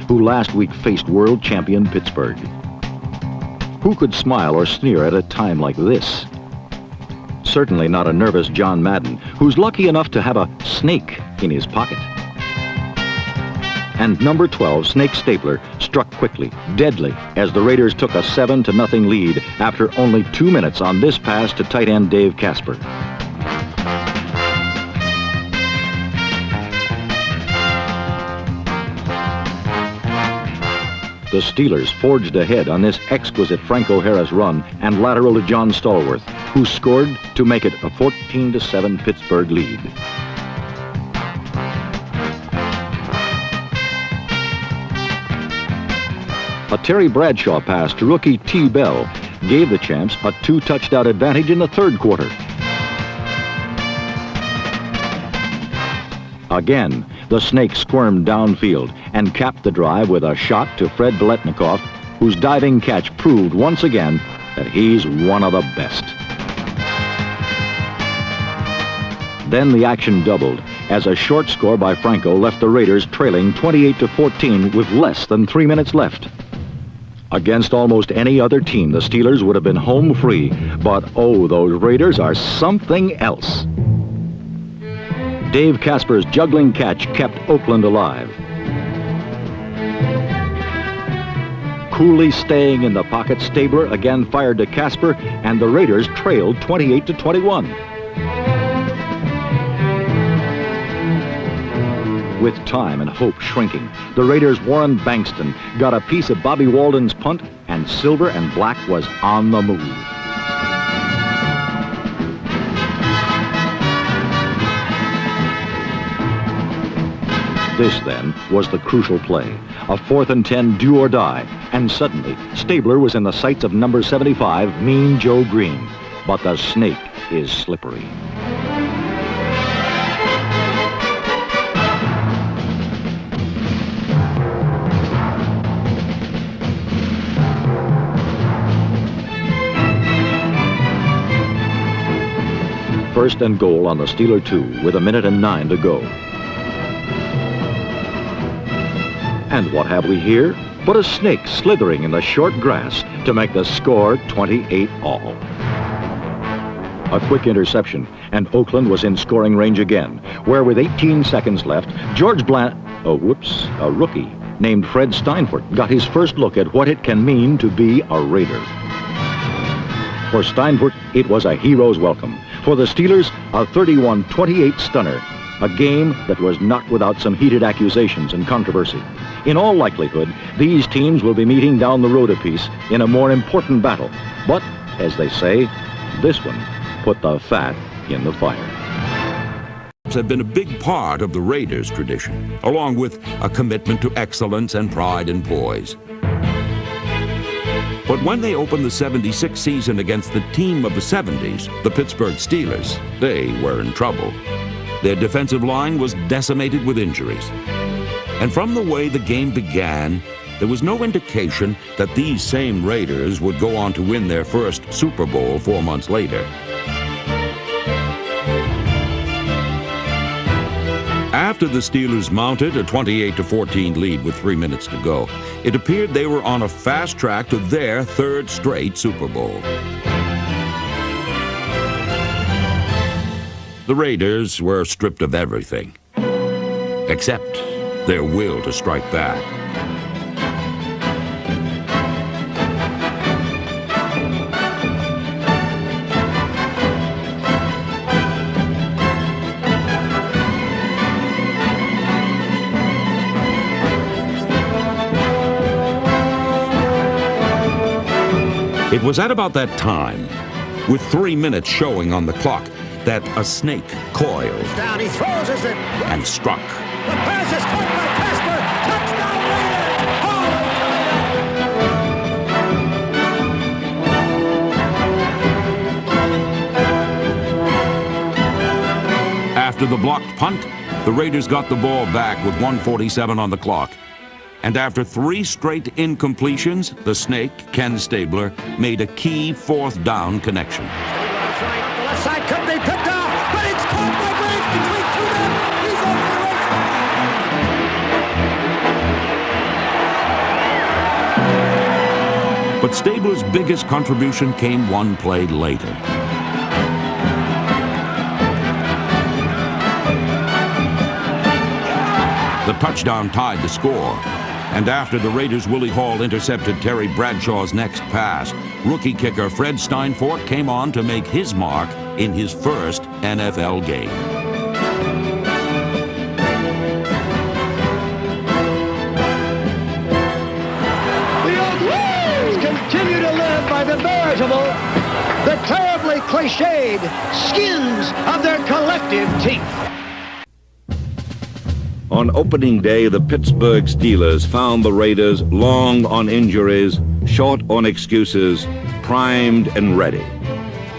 who last week faced world champion Pittsburgh. Who could smile or sneer at a time like this? Certainly not a nervous John Madden, who's lucky enough to have a snake in his pocket. And number 12, Snake Stabler, struck quickly, deadly, as the Raiders took a 7-0 lead after only 2 minutes on this pass to tight end Dave Casper. The Steelers forged ahead on this exquisite Franco Harris run and lateral to John Stallworth, who scored to make it a 14-7 Pittsburgh lead. A Terry Bradshaw pass to rookie T. Bell gave the Champs a 2-touchdown advantage in the third quarter. Again, the Snake squirmed downfield and capped the drive with a shot to Fred Biletnikoff, whose diving catch proved once again that he's one of the best. Then the action doubled as a short score by Franco left the Raiders trailing 28-14 with less than 3 minutes left. Against almost any other team, the Steelers would have been home free, but oh, those Raiders are something else. Dave Casper's juggling catch kept Oakland alive. Coolly staying in the pocket, Stabler again fired to Casper, and the Raiders trailed 28-21. With time and hope shrinking, the Raiders' Warren Bankston got a piece of Bobby Walden's punt, and Silver and Black was on the move. This, then, was the crucial play. A 4th and 10 do or die. And suddenly, Stabler was in the sights of number 75, Mean Joe Green. But the Snake is slippery. First and goal on the Steeler 2 with 1:09 to go. And what have we here but a snake slithering in the short grass to make the score 28-all. A quick interception, and Oakland was in scoring range again, where with 18 seconds left, a rookie named Fred Steinfurt got his first look at what it can mean to be a Raider. For Steinfurt, it was a hero's welcome. For the Steelers, a 31-28 stunner. A game that was not without some heated accusations and controversy. In all likelihood, these teams will be meeting down the road a piece in a more important battle. But, as they say, this one put the fat in the fire. Have been a big part of the Raiders' tradition, along with a commitment to excellence and pride in poise. But when they opened the '76 season against the team of the '70s, the Pittsburgh Steelers, they were in trouble. Their defensive line was decimated with injuries. And from the way the game began, there was no indication that these same Raiders would go on to win their first Super Bowl 4 months later. After the Steelers mounted a 28-14 lead with 3 minutes to go, it appeared they were on a fast track to their third straight Super Bowl. The Raiders were stripped of everything, except their will to strike back. It was at about that time, with 3 minutes showing on the clock, that a snake coiled down, he throws it and struck. The pass is caught by Casper. Touchdown Raiders! After the blocked punt, the Raiders got the ball back with 1:47 on the clock. And after 3 straight incompletions, the snake, Ken Stabler, made a key 4th down connection. Trying up the left side, could be picked off, but it's caught by Graves between 2 men. He's over the But Stabler's biggest contribution came one play later. The touchdown tied the score. And after the Raiders' Willie Hall intercepted Terry Bradshaw's next pass, rookie kicker Fred Steinfort came on to make his mark in his first NFL game. The Oaklanders continue to live by the veritable, the terribly cliched skins of their collective teeth. On opening day, the Pittsburgh Steelers found the Raiders long on injuries, short on excuses, primed and ready.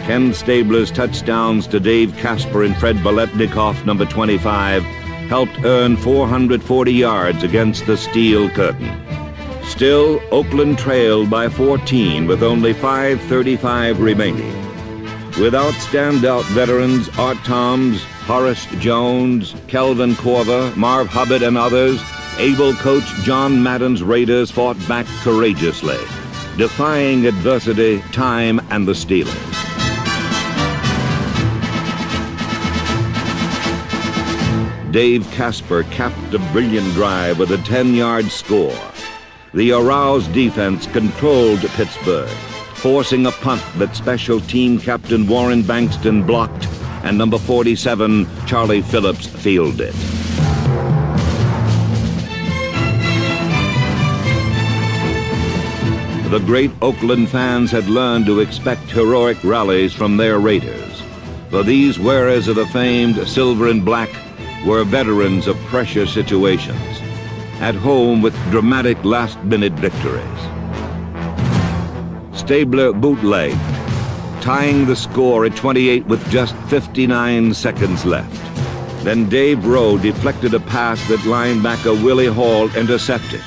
Ken Stabler's touchdowns to Dave Casper and Fred Biletnikoff, number 25, helped earn 440 yards against the steel curtain. Still, Oakland trailed by 14 with only 5:35 remaining. Without standout veterans Art Toms, Horace Jones, Kelvin Corver, Marv Hubbard, and others, able coach John Madden's Raiders fought back courageously, defying adversity, time, and the Steelers. Dave Casper capped a brilliant drive with a 10-yard score. The aroused defense controlled Pittsburgh, forcing a punt that special team captain Warren Bankston blocked and number 47, Charlie Phillips, fielded. The great Oakland fans had learned to expect heroic rallies from their Raiders, for these wearers of the famed silver and black were veterans of pressure situations, at home with dramatic last-minute victories. Stabler bootlegged, tying the score at 28 with just 59 seconds left. Then Dave Rowe deflected a pass that linebacker Willie Hall intercepted,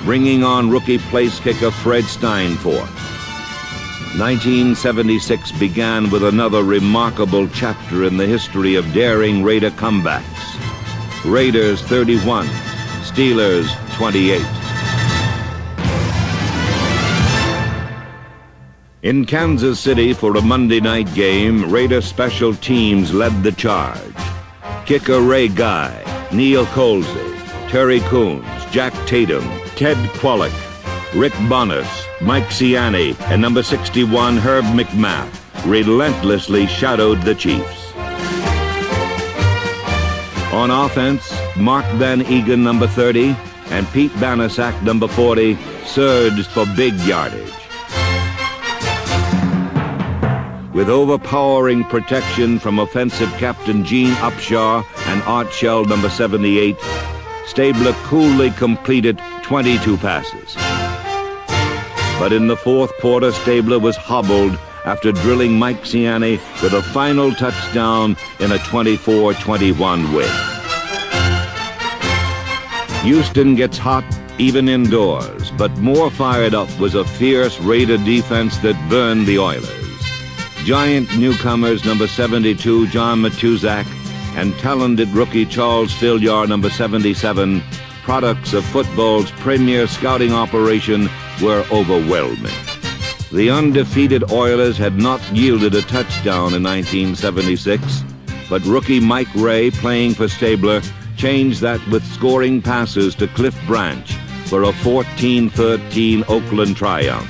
bringing on rookie place kicker Fred Steinfort. 1976 began with another remarkable chapter in the history of daring Raider comebacks. Raiders 31, Steelers 28. In Kansas City for a Monday night game, Raider special teams led the charge. Kicker Ray Guy, Neil Colsey, Terry Coons, Jack Tatum, Ted Kwolek, Rick Bonas, Mike Ciani, and number 61 Herb McMath relentlessly shadowed the Chiefs. On offense, Mark Van Egan, number 30, and Pete Banasak, number 40, surged for big yardage. With overpowering protection from offensive captain Gene Upshaw and Art Shell, number 78, Stabler coolly completed 22 passes. But in the fourth quarter, Stabler was hobbled after drilling Mike Ciani with a final touchdown in a 24-21 win. Houston gets hot even indoors, but more fired up was a fierce Raider defense that burned the Oilers. Giant newcomers number 72 John Matuzak and talented rookie Charles Filliar, number 77, products of football's premier scouting operation, were overwhelming. The undefeated Oilers had not yielded a touchdown in 1976, but rookie Mike Ray, playing for Stabler, changed that with scoring passes to Cliff Branch for a 14-13 Oakland triumph.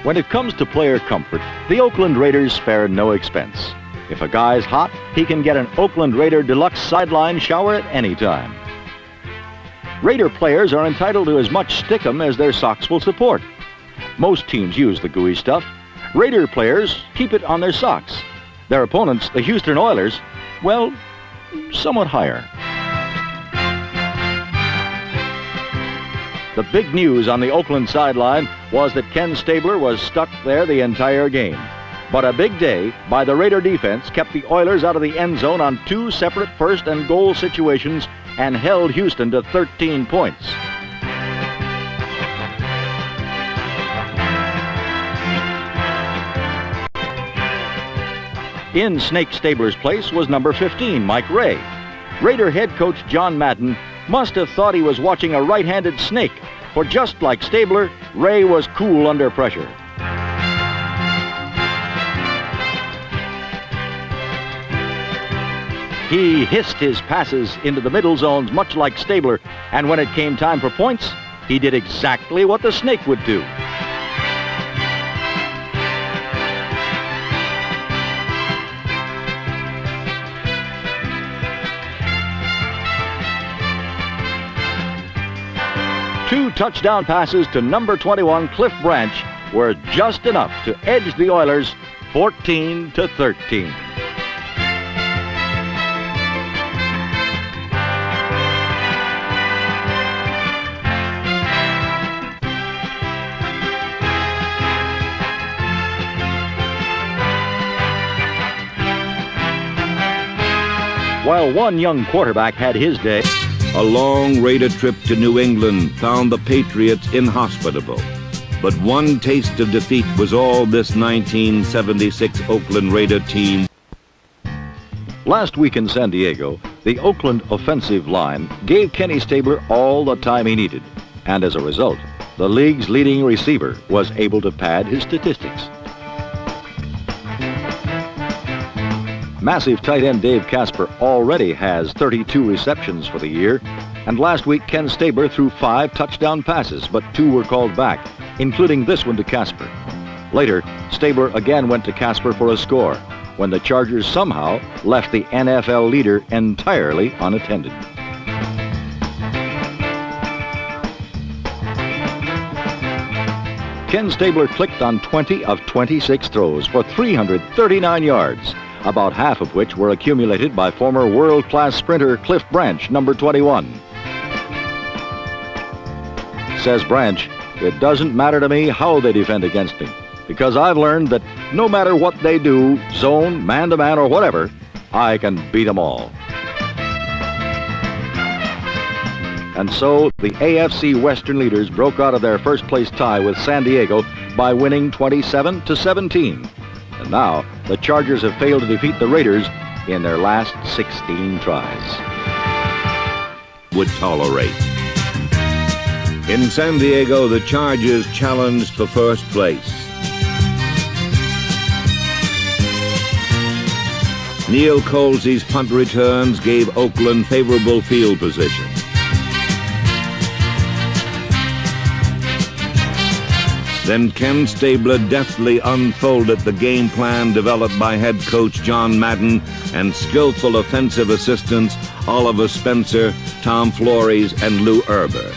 When it comes to player comfort, the Oakland Raiders spare no expense. If a guy's hot, he can get an Oakland Raider Deluxe sideline shower at any time. Raider players are entitled to as much stickum as their socks will support. Most teams use the gooey stuff. Raider players keep it on their socks. Their opponents, the Houston Oilers, well, somewhat higher. The big news on the Oakland sideline was that Ken Stabler was stuck there the entire game. But a big day by the Raider defense kept the Oilers out of the end zone on 2 separate first and goal situations and held Houston to 13 points. In Snake Stabler's place was number 15, Mike Ray. Raider head coach John Madden must have thought he was watching a right-handed snake For just like Stabler, Ray was cool under pressure. He hissed his passes into the middle zones much like Stabler, and when it came time for points, he did exactly what the Snake would do. Two touchdown passes to number 21, Cliff Branch, were just enough to edge the Oilers 14-13. While one young quarterback had his day, A long Raider trip to New England found the Patriots inhospitable. But one taste of defeat was all this 1976 Oakland Raider team. last week in San Diego, the Oakland offensive line gave Kenny Stabler all the time he needed. And as a result, the league's leading receiver was able to pad his statistics. Massive tight end Dave Casper already has 32 receptions for the year, and last week Ken Stabler threw 5 touchdown passes, but 2 were called back, including this one to Casper. Later, Stabler again went to Casper for a score, when the Chargers somehow left the NFL leader entirely unattended. Ken Stabler clicked on 20 of 26 throws for 339 yards, about half of which were accumulated by former world-class sprinter Cliff Branch, number 21. Says Branch, "It doesn't matter to me how they defend against me, because I've learned that no matter what they do, zone, man-to-man, or whatever, I can beat them all." And so the AFC Western leaders broke out of their first-place tie with San Diego by winning 27-17. And now the Chargers have failed to defeat the Raiders in their last 16 tries. Would tolerate. In San Diego, the Chargers challenged for first place. Neil Colsey's punt returns gave Oakland favorable field position. Then Ken Stabler deftly unfolded the game plan developed by head coach John Madden and skillful offensive assistants Oliver Spencer, Tom Flores, and Lou Erber.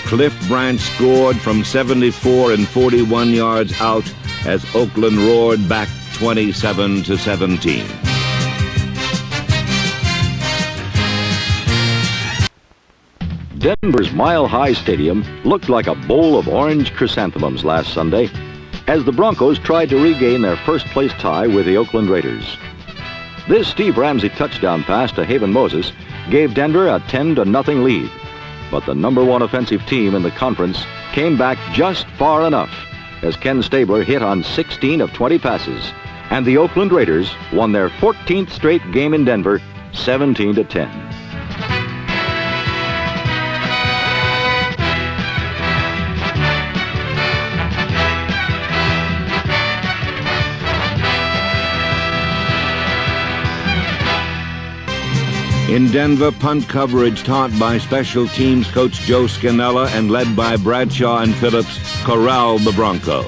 Cliff Branch scored from 74 and 41 yards out as Oakland roared back 27-17. Denver's Mile High Stadium looked like a bowl of orange chrysanthemums last Sunday as the Broncos tried to regain their first-place tie with the Oakland Raiders. This Steve Ramsey touchdown pass to Haven Moses gave Denver a 10-0 lead, but the number 1 offensive team in the conference came back just far enough as Ken Stabler hit on 16 of 20 passes, and the Oakland Raiders won their 14th straight game in Denver, 17-10. In Denver, punt coverage taught by special teams coach Joe Scannella and led by Bradshaw and Phillips corralled the Broncos.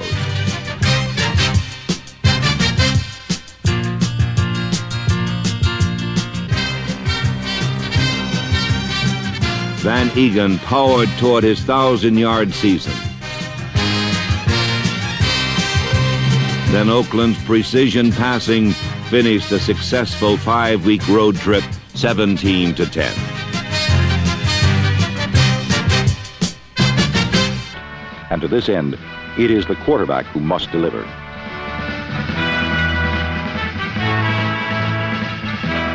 Van Egan powered toward his 1,000-yard season. Then Oakland's precision passing finished a successful 5-week road trip 17-10. And to this end, it is the quarterback who must deliver.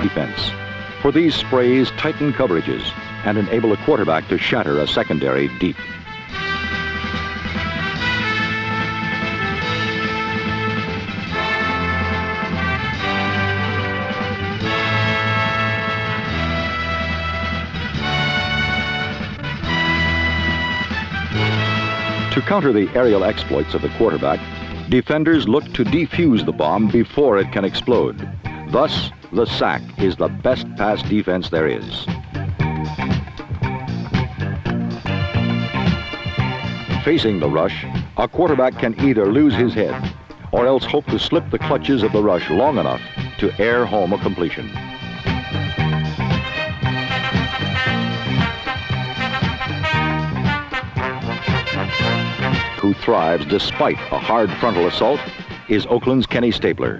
Defense. For these sprays tighten coverages and enable a quarterback to shatter a secondary deep. To counter the aerial exploits of the quarterback, defenders look to defuse the bomb before it can explode. Thus, the sack is the best pass defense there is. Facing the rush, a quarterback can either lose his head or else hope to slip the clutches of the rush long enough to air home a completion. Who thrives despite a hard frontal assault is Oakland's Kenny Stabler.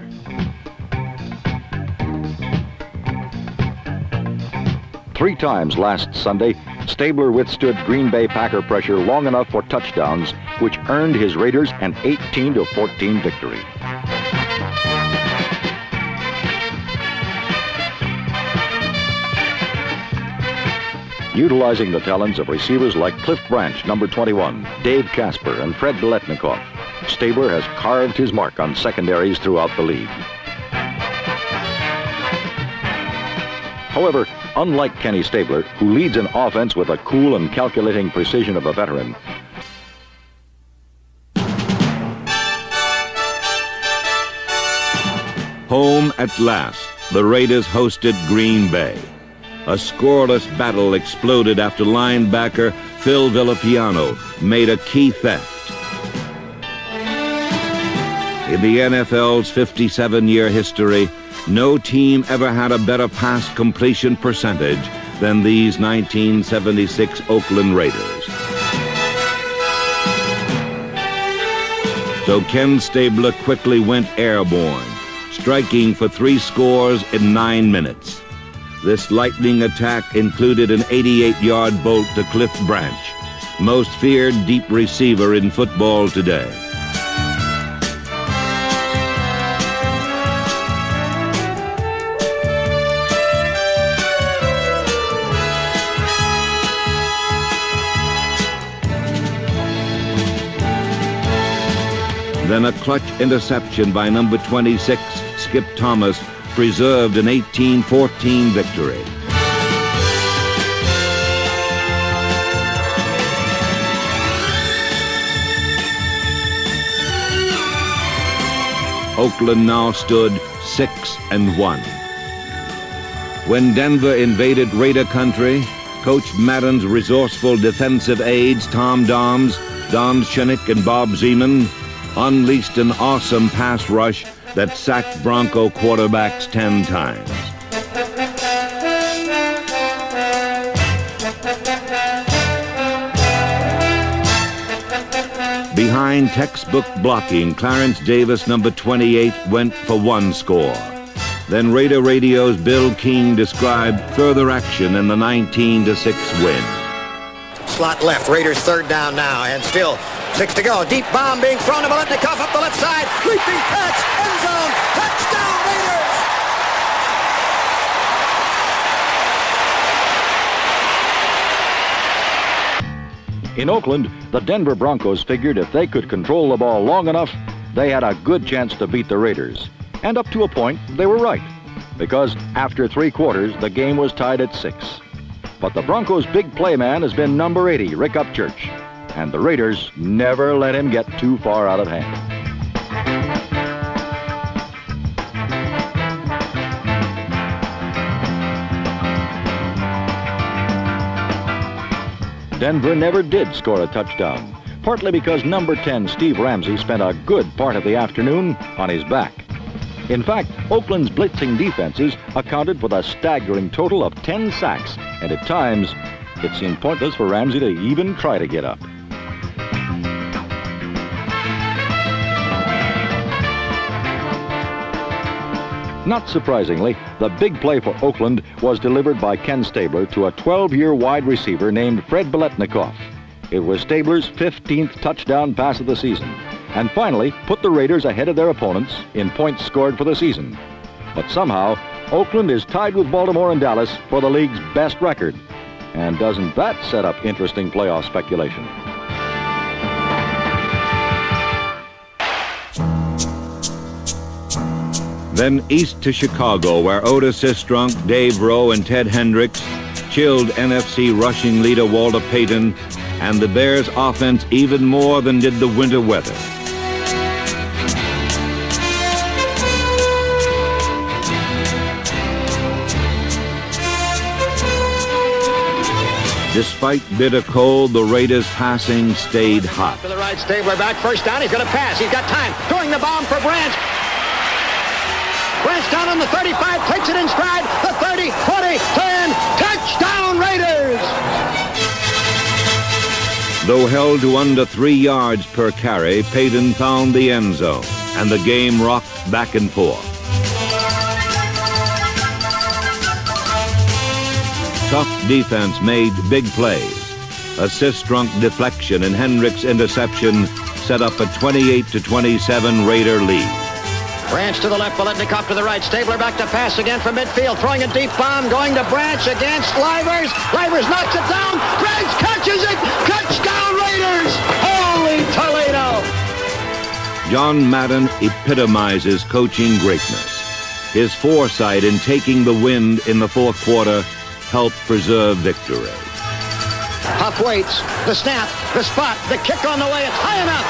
Three times last Sunday, Stabler withstood Green Bay Packer pressure long enough for touchdowns, which earned his Raiders an 18-14 victory. Utilizing the talents of receivers like Cliff Branch, number 21, Dave Casper, and Fred Biletnikoff, Stabler has carved his mark on secondaries throughout the league. However, unlike Kenny Stabler, who leads an offense with the cool and calculating precision of a veteran, Home at last, the Raiders hosted Green Bay. A scoreless battle exploded after linebacker Phil Villapiano made a key theft. In the NFL's 57-year history, no team ever had a better pass completion percentage than these 1976 Oakland Raiders. So Ken Stabler quickly went airborne, striking for 3 scores in 9 minutes. This lightning attack included an 88-yard bolt to Cliff Branch, most feared deep receiver in football today. Then a clutch interception by number 26, Skip Thomas, preserved an 18-14 victory. Oakland now stood 6-1. When Denver invaded Raider country, Coach Madden's resourceful defensive aides Tom Doms, Don Shinnick, and Bob Zeman unleashed an awesome pass rush that sacked Bronco quarterbacks 10 times. Behind textbook blocking, Clarence Davis, number 28, went for 1 score. Then Raider Radio's Bill King described further action in the 19-6 win. Slot left, Raiders 3rd down now, and still 6 to go. Deep bomb being thrown to Biletnikoff up the left side. Leaping catch, end zone, touchdown Raiders! In Oakland, the Denver Broncos figured if they could control the ball long enough, they had a good chance to beat the Raiders. And up to a point, they were right, because after 3 quarters, the game was tied at 6. But the Broncos' big play man has been number 80, Rick Upchurch, and the Raiders never let him get too far out of hand. Denver never did score a touchdown, partly because number 10, Steve Ramsey, spent a good part of the afternoon on his back. In fact, Oakland's blitzing defenses accounted for the staggering total of 10 sacks, and at times, it seemed pointless for Ramsey to even try to get up. Not surprisingly, the big play for Oakland was delivered by Ken Stabler to a 12-year wide receiver named Fred Biletnikoff. It was Stabler's 15th touchdown pass of the season, and finally put the Raiders ahead of their opponents in points scored for the season. But somehow, Oakland is tied with Baltimore and Dallas for the league's best record. And doesn't that set up interesting playoff speculation? Then east to Chicago, where Otis Sistrunk, Dave Rowe, and Ted Hendricks chilled NFC rushing leader Walter Payton and the Bears' offense even more than did the winter weather. Despite bitter cold, the Raiders' passing stayed hot. To the right, Stabler back, first down, he's going to pass, he's got time, throwing the bomb for Branch. Branch down on the 35, takes it in stride, the 30, 20, 10, touchdown Raiders! Though held to under 3 yards per carry, Payton found the end zone, and the game rocked back and forth. Tough defense made big plays. Assist-drunk deflection and Hendrick's interception set up a 28-27 Raider lead. Branch to the left, Biletnikoff to the right. Stabler back to pass again from midfield, throwing a deep bomb, going to Branch against Livers. Livers knocks it down. Branch catches it. Touchdown Raiders! Holy Toledo! John Madden epitomizes coaching greatness. His foresight in taking the wind in the fourth quarter helped preserve victory. Huff waits, the snap, the spot, the kick on the way, it's high enough.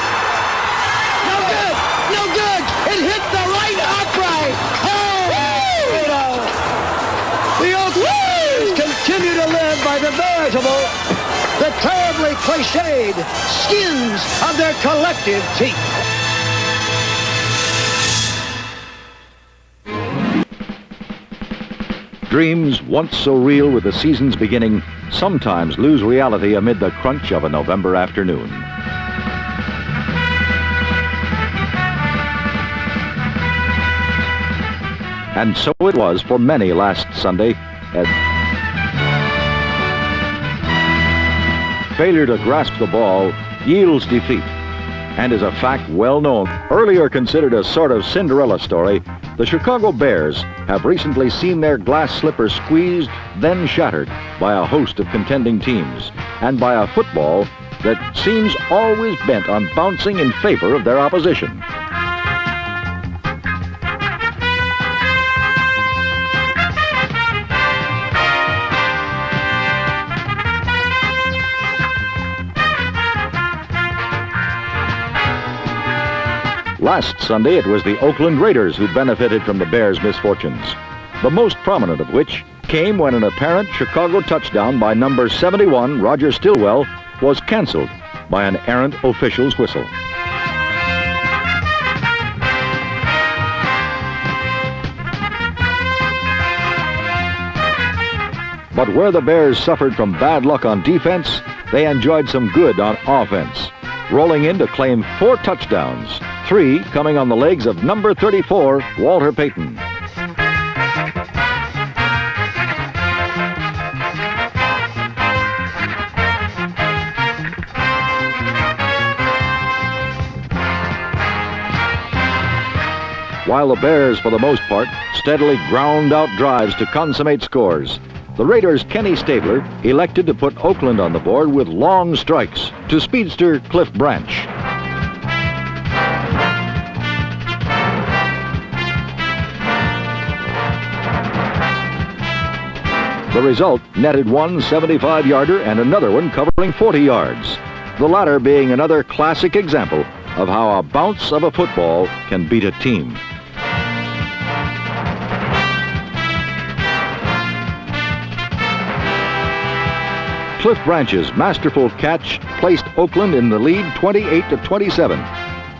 No good, no good. It hit the right upright. Oh, the Oak Raiders continue to live by the terribly cliched skins of their collective teeth. Dreams, once so real with the season's beginning, sometimes lose reality amid the crunch of a November afternoon. And so it was for many last Sunday, as failure to grasp the ball yields defeat, and is a fact well known. Earlier considered a sort of Cinderella story, the Chicago Bears have recently seen their glass slippers squeezed, then shattered by a host of contending teams, and by a football that seems always bent on bouncing in favor of their opposition. Last Sunday, it was the Oakland Raiders who benefited from the Bears' misfortunes, the most prominent of which came when an apparent Chicago touchdown by number 71, Roger Stillwell, was canceled by an errant official's whistle. But where the Bears suffered from bad luck on defense, they enjoyed some good on offense, rolling in to claim 4 touchdowns, 3 coming on the legs of number 34, Walter Payton. While the Bears, for the most part, steadily ground out drives to consummate scores, the Raiders' Kenny Stabler elected to put Oakland on the board with long strikes to speedster Cliff Branch. The result netted one 75-yarder and another one covering 40 yards, the latter being another classic example of how a bounce of a football can beat a team. Cliff Branch's masterful catch placed Oakland in the lead 28-27,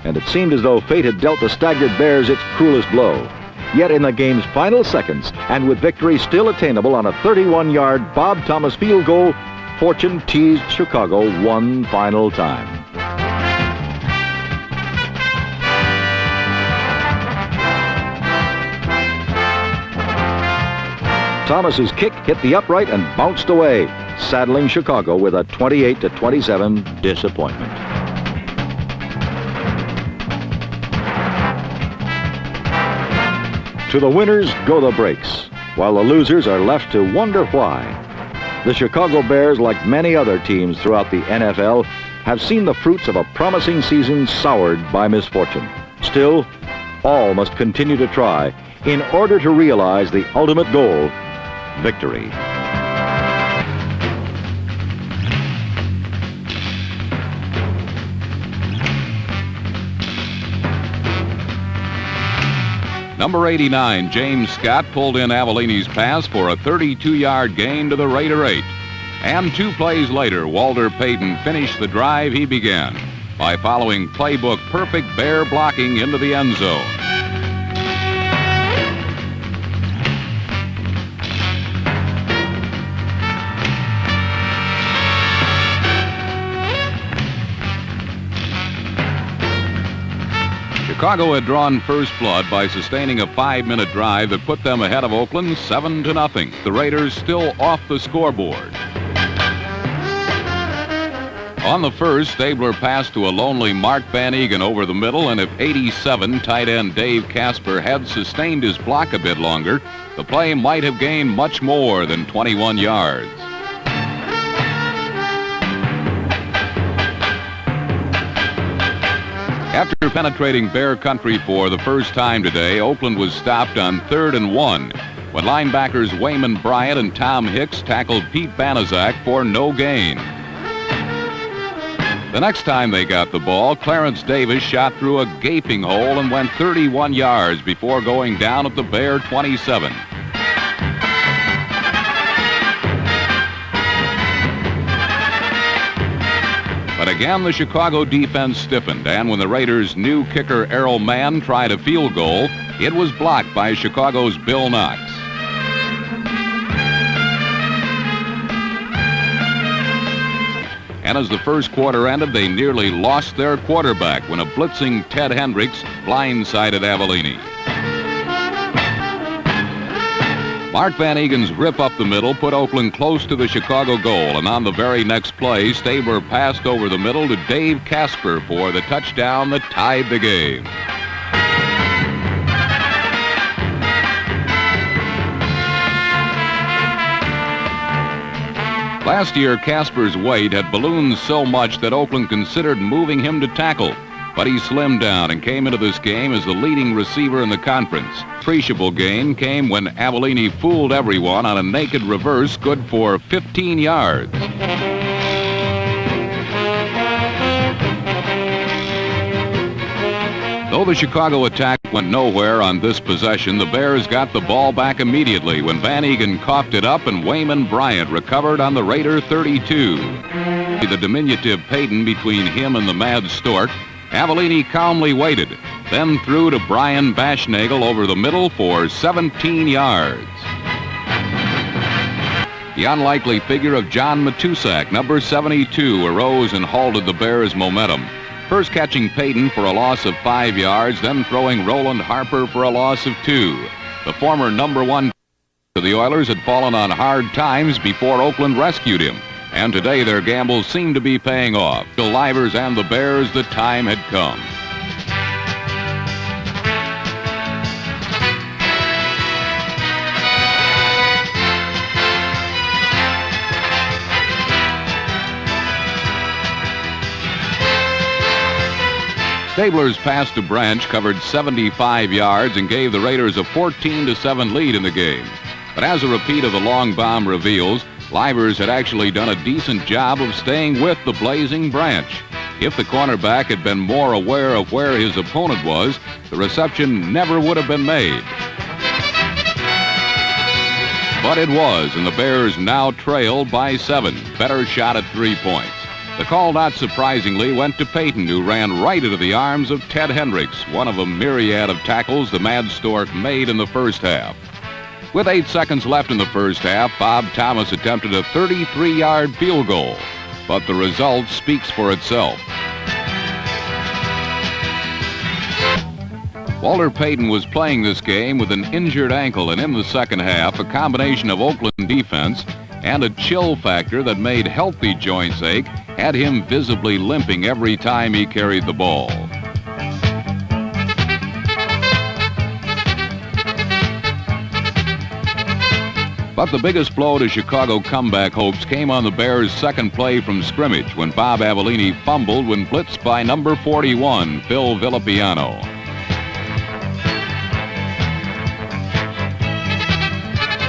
and it seemed as though fate had dealt the staggered Bears its cruelest blow. Yet in the game's final seconds, and with victory still attainable on a 31-yard Bob Thomas field goal, fortune teased Chicago one final time. Thomas's kick hit the upright and bounced away, saddling Chicago with a 28-27 disappointment. To the winners go the breaks, while the losers are left to wonder why. The Chicago Bears, like many other teams throughout the NFL, have seen the fruits of a promising season soured by misfortune. Still, all must continue to try in order to realize the ultimate goal, victory. Number 89, James Scott, pulled in Avellini's pass for a 32-yard gain to the Raider 8. And 2 plays later, Walter Payton finished the drive he began by following playbook perfect Bear blocking into the end zone. Chicago had drawn first blood by sustaining a 5-minute drive that put them ahead of Oakland 7-0. The Raiders still off the scoreboard. On the first, Stabler passed to a lonely Mark Van Egan over the middle, and if 87 tight end Dave Casper had sustained his block a bit longer, the play might have gained much more than 21 yards. After penetrating Bear country for the first time today, Oakland was stopped on 3rd and 1 when linebackers Wayman Bryant and Tom Hicks tackled Pete Banaszak for no gain. The next time they got the ball, Clarence Davis shot through a gaping hole and went 31 yards before going down at the Bear 27. But again, the Chicago defense stiffened, and when the Raiders' new kicker Errol Mann tried a field goal, it was blocked by Chicago's Bill Knox. And as the first quarter ended, they nearly lost their quarterback when a blitzing Ted Hendricks blindsided Avellini. Mark Van Egan's rip up the middle put Oakland close to the Chicago goal, and on the very next play, Stabler passed over the middle to Dave Casper for the touchdown that tied the game. Last year, Casper's weight had ballooned so much that Oakland considered moving him to tackle, but he slimmed down and came into this game as the leading receiver in the conference. Appreciable gain came when Avellini fooled everyone on a naked reverse good for 15 yards. Though the Chicago attack went nowhere on this possession, the Bears got the ball back immediately when Van Egan coughed it up and Wayman Bryant recovered on the Raider 32. The diminutive Payton between him and the Mad Stork, Avellini calmly waited, then threw to Brian Bashnagel over the middle for 17 yards. The unlikely figure of John Matusak, number 72, arose and halted the Bears' momentum. First catching Payton for a loss of 5 yards, then throwing Roland Harper for a loss of 2. The former number 1 of the Oilers had fallen on hard times before Oakland rescued him. And today their gambles seemed to be paying off. To Livers and the Bears, the time had come. Stabler's pass to Branch covered 75 yards and gave the Raiders a 14-7 lead in the game. But as a repeat of the long bomb reveals, Livers had actually done a decent job of staying with the blazing Branch. If the cornerback had been more aware of where his opponent was, the reception never would have been made. But it was, and the Bears now trailed by 7. Better shot at 3 points. The call, not surprisingly, went to Payton, who ran right into the arms of Ted Hendricks, one of a myriad of tackles the Mad Stork made in the first half. With 8 seconds left in the first half, Bob Thomas attempted a 33-yard field goal, but the result speaks for itself. Walter Payton was playing this game with an injured ankle, and in the second half, a combination of Oakland defense and a chill factor that made healthy joints ache had him visibly limping every time he carried the ball. But the biggest blow to Chicago comeback hopes came on the Bears' second play from scrimmage when Bob Avellini fumbled when blitzed by number 41, Phil Villapiano.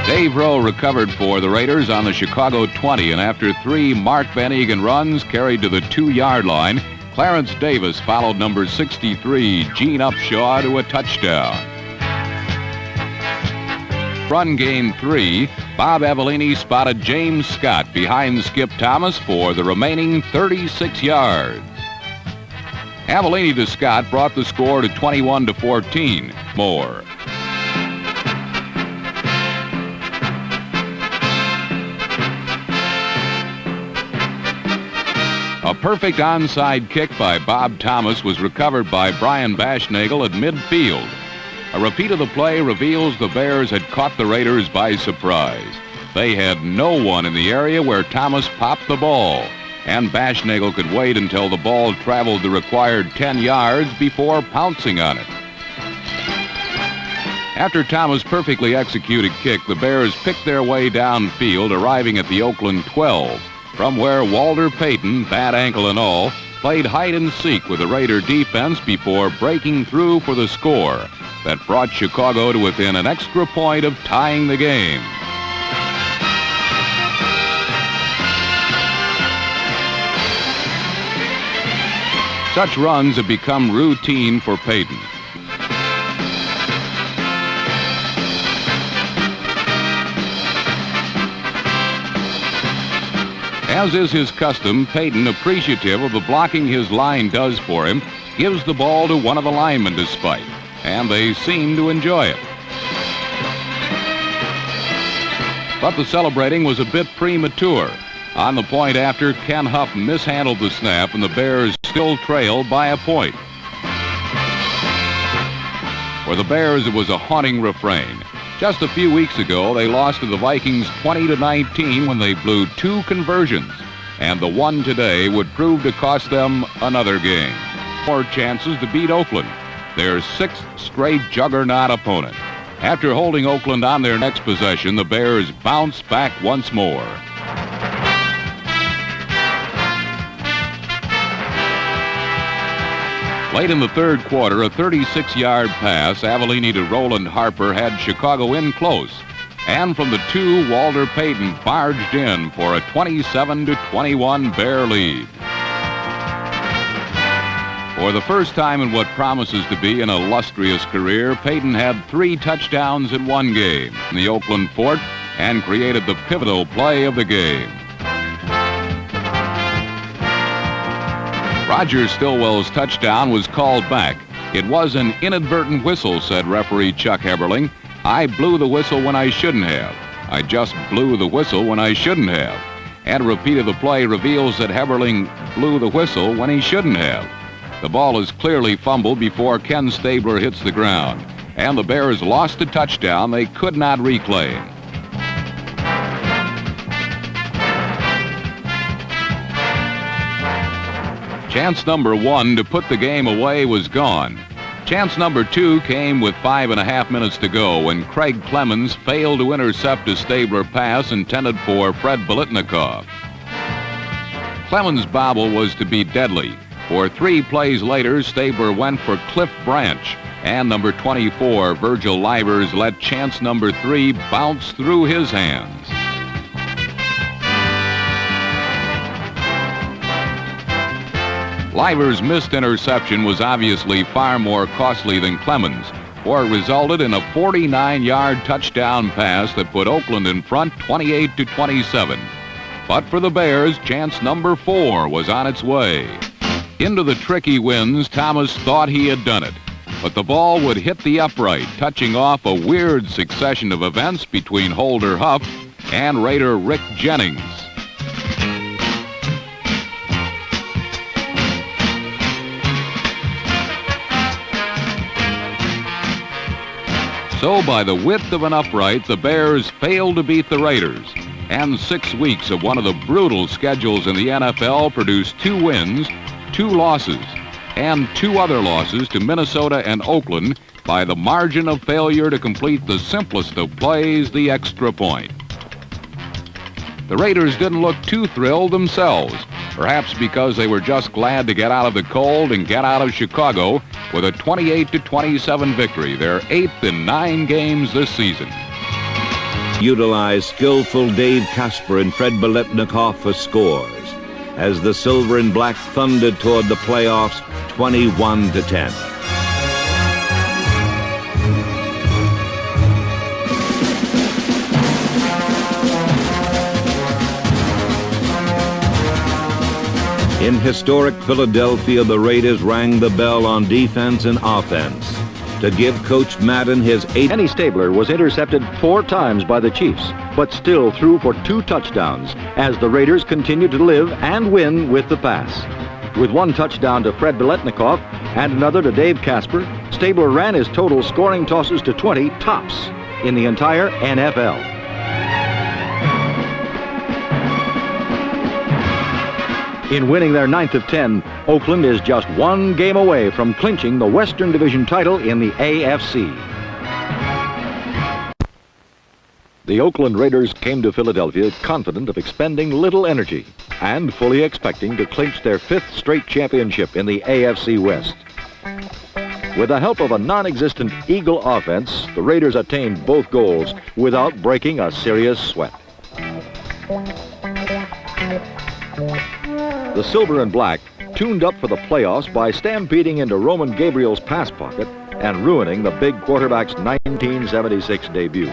Dave Rowe recovered for the Raiders on the Chicago 20, and after 3 Mark Van Egan runs carried to the 2-yard line, Clarence Davis followed number 63, Gene Upshaw, to a touchdown. run game 3, Bob Avellini spotted James Scott behind Skip Thomas for the remaining 36 yards. Avellini to Scott brought the score to 21-14. More. A perfect onside kick by Bob Thomas was recovered by Brian Baschnagel at midfield. A repeat of the play reveals the Bears had caught the Raiders by surprise. They had no one in the area where Thomas popped the ball, and Baschnagel could wait until the ball traveled the required 10 yards before pouncing on it. After Thomas' perfectly executed kick, the Bears picked their way downfield, arriving at the Oakland 12, from where Walter Payton, bad ankle and all, played hide and seek with the Raider defense before breaking through for the score that brought Chicago to within an extra point of tying the game. Such runs have become routine for Payton. As is his custom, Payton, appreciative of the blocking his line does for him, gives the ball to one of the linemen to spike, and they seem to enjoy it. But the celebrating was a bit premature. On the point after, Ken Huff mishandled the snap, and the Bears still trailed by a point. For the Bears, it was a haunting refrain. Just a few weeks ago, they lost to the Vikings 20-19 when they blew 2 conversions, and the one today would prove to cost them another game. More chances to beat Oakland, their 6th straight juggernaut opponent. After holding Oakland on their next possession, the Bears bounced back once more. Late in the third quarter, a 36-yard pass, Avellini to Roland Harper, had Chicago in close. And from the 2, Walter Payton barged in for a 27-21 Bear lead. For the first time in what promises to be an illustrious career, Payton had 3 touchdowns in one game in the Oakland Fort and created the pivotal play of the game. Roger Stillwell's touchdown was called back. It was an inadvertent whistle, said referee Chuck Heberling. I blew the whistle when I shouldn't have. I just blew the whistle when I shouldn't have. And a repeat of the play reveals that Heberling blew the whistle when he shouldn't have. The ball is clearly fumbled before Ken Stabler hits the ground, and the Bears lost a touchdown they could not reclaim. Chance number 1 to put the game away was gone. Chance number 2 came with 5.5 minutes to go when Craig Clemens failed to intercept a Stabler pass intended for Fred Biletnikoff. Clemens' bobble was to be deadly. For 3 plays later, Stabler went for Cliff Branch, and number 24, Virgil Livers, let chance number 3 bounce through his hands. Livers' missed interception was obviously far more costly than Clemens, for it resulted in a 49-yard touchdown pass that put Oakland in front 28-27. But for the Bears, chance number 4 was on its way. Into the tricky winds, Thomas thought he had done it, but the ball would hit the upright, touching off a weird succession of events between Holder Huff and Raider Rick Jennings. So by the width of an upright, the Bears failed to beat the Raiders. And 6 weeks of one of the brutal schedules in the NFL produced 2 wins, 2 losses, and 2 other losses to Minnesota and Oakland by the margin of failure to complete the simplest of plays, the extra point. The Raiders didn't look too thrilled themselves, perhaps because they were just glad to get out of the cold and get out of Chicago with a 28-27 victory, their 8th in 9 games this season. Utilize skillful Dave Casper and Fred Biletnikoff for scores as the silver and black thundered toward the playoffs 21-10. In historic Philadelphia, the Raiders rang the bell on defense and offense to give Coach Madden his 8th. Kenny Stabler was intercepted 4 times by the Chiefs, but still threw for 2 touchdowns as the Raiders continued to live and win with the pass. With 1 touchdown to Fred Biletnikoff and another to Dave Casper, Stabler ran his total scoring tosses to 20 tops in the entire NFL. In winning their 9th of 10, Oakland is just 1 game away from clinching the Western Division title in the AFC. The Oakland Raiders came to Philadelphia confident of expending little energy and fully expecting to clinch their 5th straight championship in the AFC West. With the help of a non-existent Eagle offense, the Raiders attained both goals without breaking a serious sweat. The Silver and Black tuned up for the playoffs by stampeding into Roman Gabriel's pass pocket and ruining the big quarterback's 1976 debut.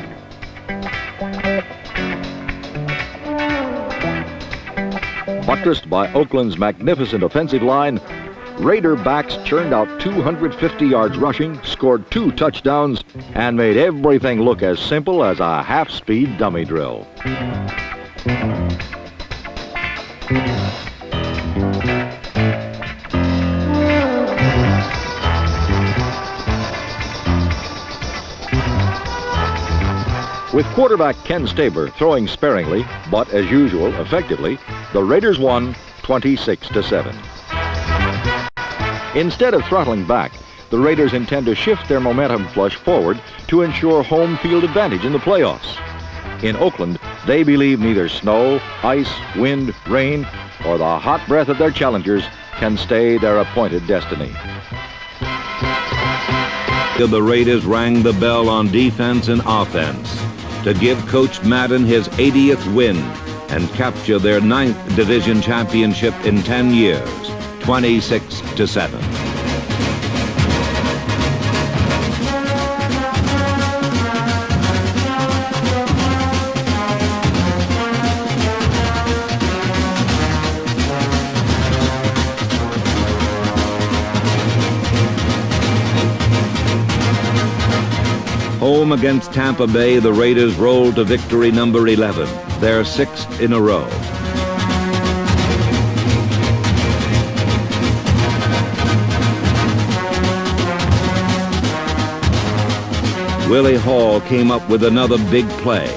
Buttressed by Oakland's magnificent offensive line, Raider backs churned out 250 yards rushing, scored 2 touchdowns, and made everything look as simple as a half-speed dummy drill. With quarterback Ken Stabler throwing sparingly, but as usual, effectively, the Raiders won 26-7. Instead of throttling back, the Raiders intend to shift their momentum flush forward to ensure home field advantage in the playoffs. In Oakland, they believe neither snow, ice, wind, rain, or the hot breath of their challengers can stay their appointed destiny. The Raiders rang the bell on defense and offense to give Coach Madden his 80th win and capture their 9th division championship in 10 years, 26-7. Home against Tampa Bay, the Raiders rolled to victory number 11, their 6th in a row. Willie Hall came up with another big play,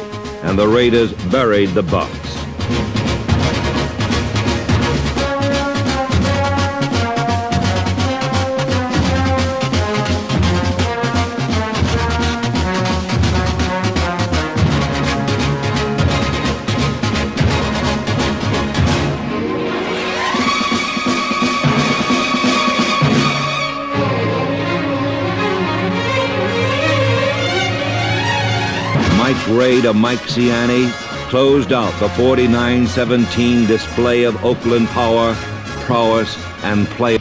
and the Raiders buried the Bucs. Mike Ray to Mike Ciani closed out the 49-17 display of Oakland power, prowess, and play.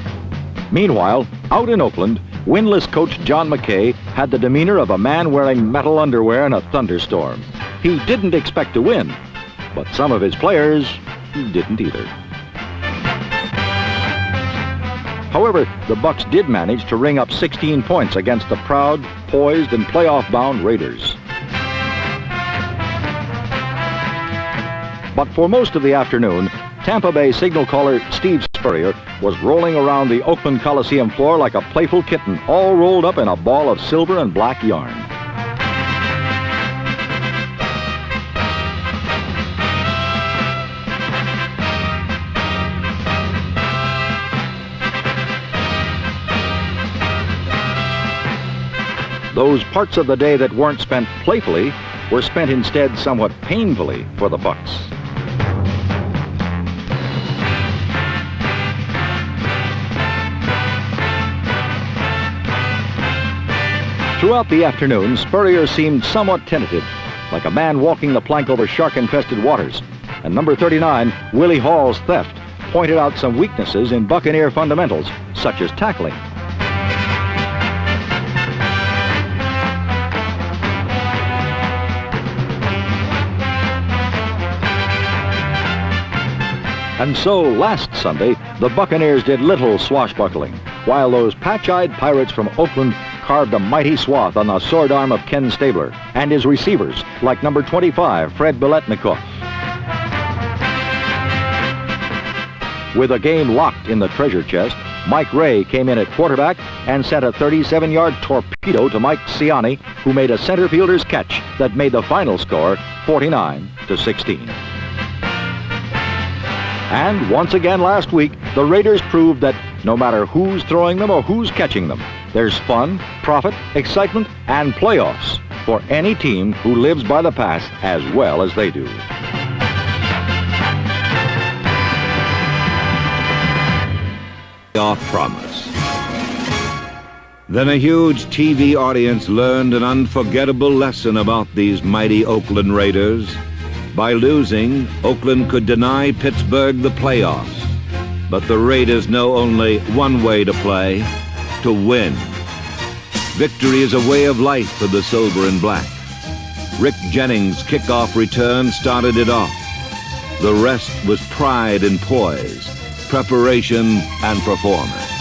Meanwhile, out in Oakland, winless coach John McKay had the demeanor of a man wearing metal underwear in a thunderstorm. He didn't expect to win, but some of his players didn't either. However, the Bucs did manage to ring up 16 points against the proud, poised, and playoff-bound Raiders. But for most of the afternoon, Tampa Bay signal caller Steve Spurrier was rolling around the Oakland Coliseum floor like a playful kitten, all rolled up in a ball of silver and black yarn. Those parts of the day that weren't spent playfully were spent instead somewhat painfully for the Bucs. Throughout the afternoon, Spurrier seemed somewhat tentative, like a man walking the plank over shark-infested waters. And number 39, Willie Hall's theft, pointed out some weaknesses in Buccaneer fundamentals, such as tackling. And so last Sunday, the Buccaneers did little swashbuckling, while those patch-eyed Pirates from Oakland carved a mighty swath on the sword arm of Ken Stabler and his receivers, like number 25, Fred Biletnikoff. With a game locked in the treasure chest, Mike Ray came in at quarterback and sent a 37-yard torpedo to Mike Ciani, who made a center fielder's catch that made the final score 49-16. And once again last week, the Raiders proved that no matter who's throwing them or who's catching them, there's fun, profit, excitement, and playoffs for any team who lives by the pass as well as they do. Off promise. Then a huge TV audience learned an unforgettable lesson about these mighty Oakland Raiders. By losing, Oakland could deny Pittsburgh the playoffs. But the Raiders know only one way to play: to win. Victory is a way of life for the silver and black. Rick Jennings' kickoff return started it off. The rest was pride and poise, preparation and performance.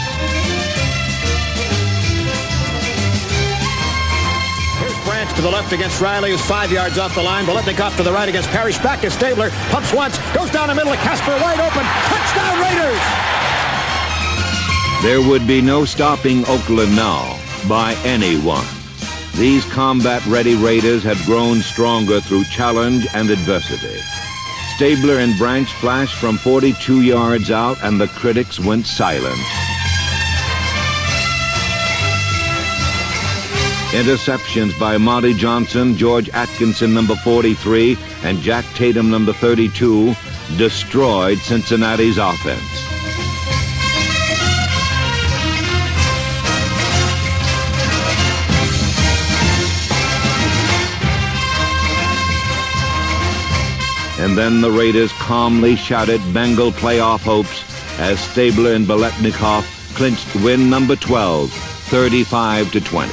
To the left against Riley, who's 5 yards off the line. Biletnikoff to the right against Parrish. Back to Stabler. Pumps once. Goes down the middle of Casper. Wide open. Touchdown Raiders! There would be no stopping Oakland now by anyone. These combat-ready Raiders had grown stronger through challenge and adversity. Stabler and Branch flashed from 42 yards out, and the critics went silent. Interceptions by Monty Johnson, George Atkinson, number 43, and Jack Tatum, number 32, destroyed Cincinnati's offense. And then the Raiders calmly shouted Bengal playoff hopes as Stabler and Biletnikoff clinched win number 12, 35-20.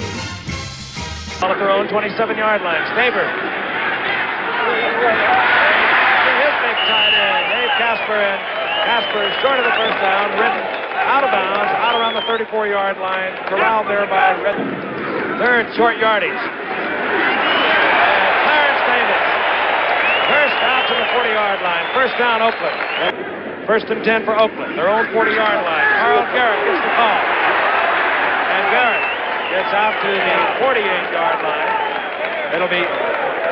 Ball at their own 27-yard line. Stabler. His big tight end, Dave Casper, and Casper is short of the first down, ridden out of bounds, out around the 34-yard line, corralled there by Red. Third short yardage. Clarence Davis. First down to the 40-yard line. First down, Oakland. First and 10 for Oakland. Their own 40-yard line. Carl Garrett gets the call. And Garrett gets out to the 48-yard line. It'll be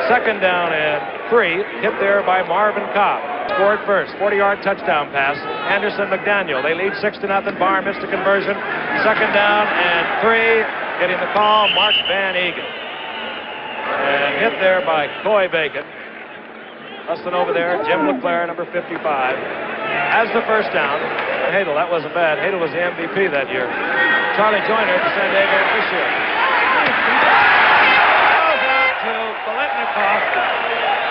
second down and 3. Hit there by Marvin Cobb. Scored first. 40-yard touchdown pass. Anderson McDaniel. They lead 6-0. Barr missed a conversion. Second down and 3. Getting the call, Mark Van Egan. And hit there by Coy Bacon. Hustling over there, Jim LeClaire, number 55, has the first down. Hadel, that wasn't bad. Hadel was the MVP that year. Charlie Joyner at the San Diego this year. Goes out to Biletnikoff.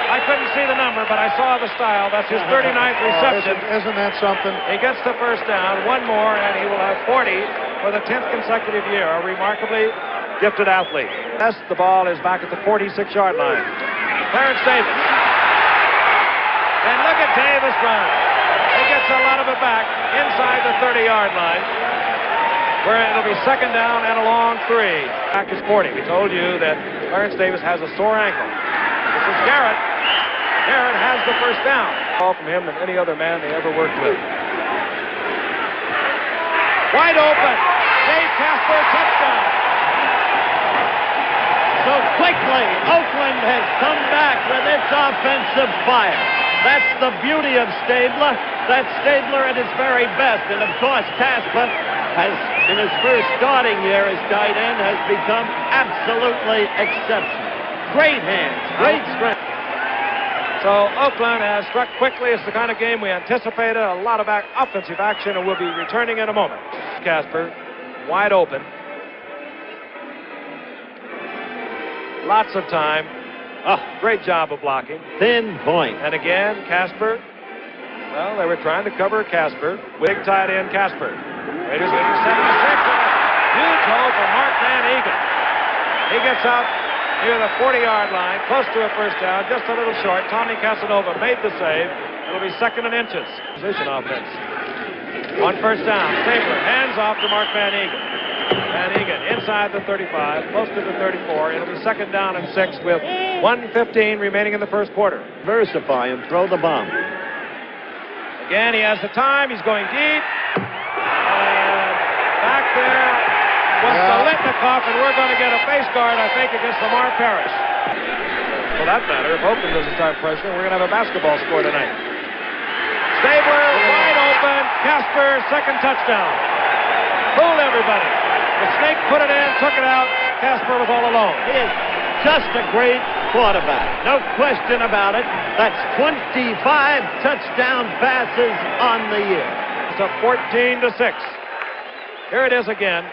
I couldn't see the number, but I saw the style. That's his 39th reception. Isn't that something? He gets the first down, one more, and he will have 40 for the 10th consecutive year. A remarkably gifted athlete. Yes, the ball is back at the 46-yard line. Clarence Davis. And look at Davis run. He gets a lot of it back inside the 30-yard line, where it'll be second down and a long 3. Back is 40. We told you that Clarence Davis has a sore ankle. This is Garrett. Garrett has the first down. More from him than any other man they ever worked with. Wide open. Dave Casper, touchdown. So quickly, Oakland has come back with its offensive fire. That's the beauty of Stabler. That's Stabler at his very best. And of course, Casper has, in his first starting year as tight end, has become absolutely exceptional. Great hands, great strength. So Oakland has struck quickly. It's the kind of game we anticipated. A lot of offensive action, and we'll be returning in a moment. Casper, wide open. Lots of time. Oh, great job of blocking. Thin point. And again, Casper. Well, they were trying to cover Casper. Big tight end, Casper. Raiders leading 76. Huge hole for Mark Van Egan. He gets out near the 40-yard line, close to a first down, just a little short. Tommy Casanova made the save. It'll be second and inches. Position offense. On first down, Stabler hands off to Mark Van Egan. Van Egan inside the 35, close to the 34. It'll be second down and 6 with 1:15 remaining in the first quarter. Versify and throw the bomb. Again, he has the time. He's going deep. And back there was Biletnikoff, and we're going to get a face guard, I think, against Lamar Parrish. For that matter, if Oakland doesn't start pressuring, we're going to have a basketball score tonight. Stabler, wide open. Casper, second touchdown. Fooled everybody. The Snake put it in, took it out. Casper was all alone. He is just a great quarterback. No question about it. That's 25 touchdown passes on the year. It's a 14-6. Here it is again.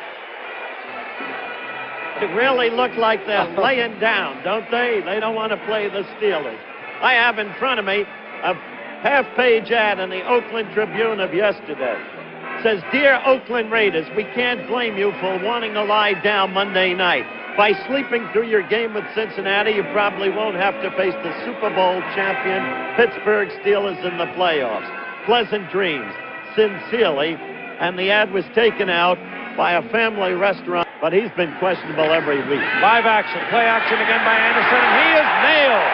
It really looked like they're laying down, don't they? They don't want to play the Steelers. I have in front of me a half-page ad in the Oakland Tribune of yesterday. It says, "Dear Oakland Raiders, we can't blame you for wanting to lie down Monday night. By sleeping through your game with Cincinnati, you probably won't have to face the Super Bowl champion Pittsburgh Steelers in the playoffs. Pleasant dreams. Sincerely." And the ad was taken out by a family restaurant, but he's been questionable every week. Live action, play action again by Anderson, and he is nailed.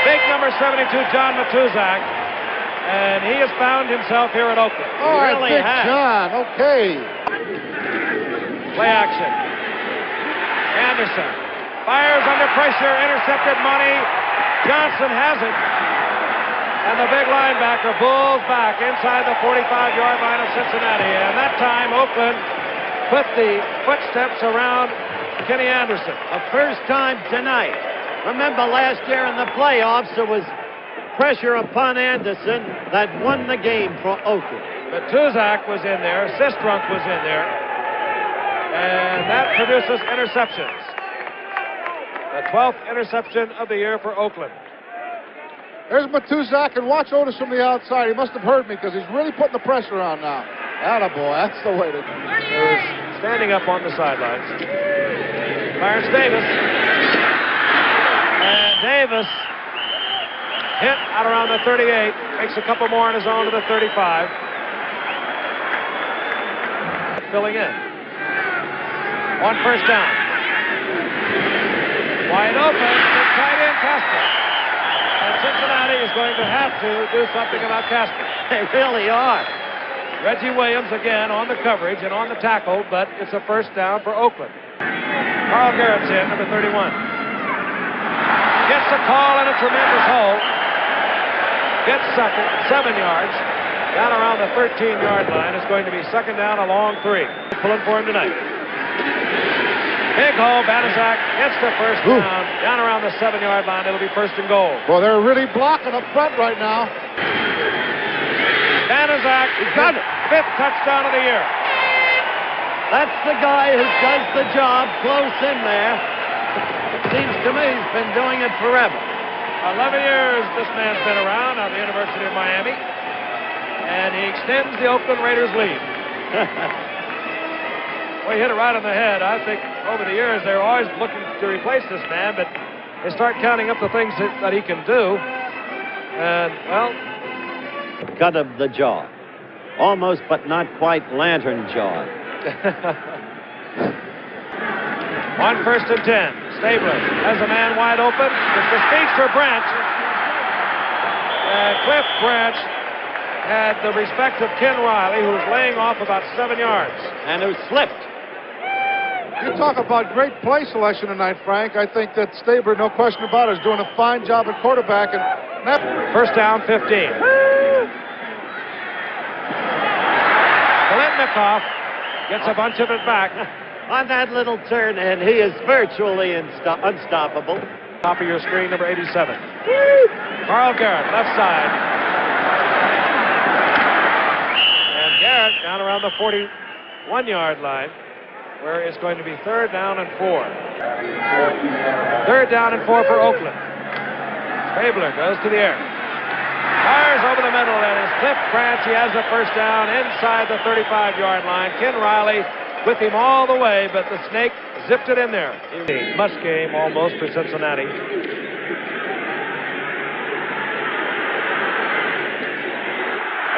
Big number 72, John Matuzak, and he has found himself here at Oakland. Oh, he really Big has. John, okay. Play action. Anderson fires under pressure, intercepted money. Johnson has it. And the big linebacker pulls back inside the 45-yard line of Cincinnati. And that time, Oakland put the footsteps around Kenny Anderson. A first time tonight. Remember last year in the playoffs, there was pressure upon Anderson that won the game for Oakland. Matuzak was in there. Sistrunk was in there. And that produces interceptions. The 12th interception of the year for Oakland. There's Matuzak, and watch Otis from the outside. He must have heard me because he's really putting the pressure on now. Attaboy, that's the way to do it. He was standing up on the sidelines. Fires Davis. And Davis hit out around the 38. Makes a couple more on his own to the 35. Filling in. On first down. Wide open. It's tight end Casper. And Cincinnati is going to have to do something about Casper. They really are. Reggie Williams again on the coverage and on the tackle, but it's a first down for Oakland. Carl Garrett's in, number 31. Gets a call in a tremendous hole. Gets second, 7 yards. Down around the 13-yard line. It's going to be second down, a long 3. Pulling for him tonight. Big hole, Banaszak gets the first down. Down around the 7-yard line. It'll be first and goal. Well, they're really blocking up front right now. Banaszak got it. 5th touchdown of the year. That's the guy who does the job close in there. It seems to me he's been doing it forever. 11 years this man's been around at the University of Miami. And he extends the Oakland Raiders lead. Well, he hit it right on the head. I think over the years they're always looking to replace this man, but they start counting up the things that he can do. And, well... Cut of the jaw. Almost, but not quite lantern jaw. On first and 10. Stabler has a man wide open. It's the speech for Branch. Cliff Branch had the respect of Ken Riley, who was laying off about 7 yards. And who slipped. You talk about great play selection tonight, Frank. I think that Stabler, no question about it, is doing a fine job at quarterback. And first down, 15. Biletnikoff gets a bunch of it back. On that little turn, and he is virtually unstoppable. Top of your screen, number 87. Carl Garrett, left side. And Garrett down around the 41-yard line, where it's going to be third down and 4. Third down and 4 for Oakland. Stabler goes to the air. Fires over the middle, and it's Cliff Branch. He has the first down inside the 35-yard line. Ken Riley with him all the way, but the Snake zipped it in there. Must game almost for Cincinnati.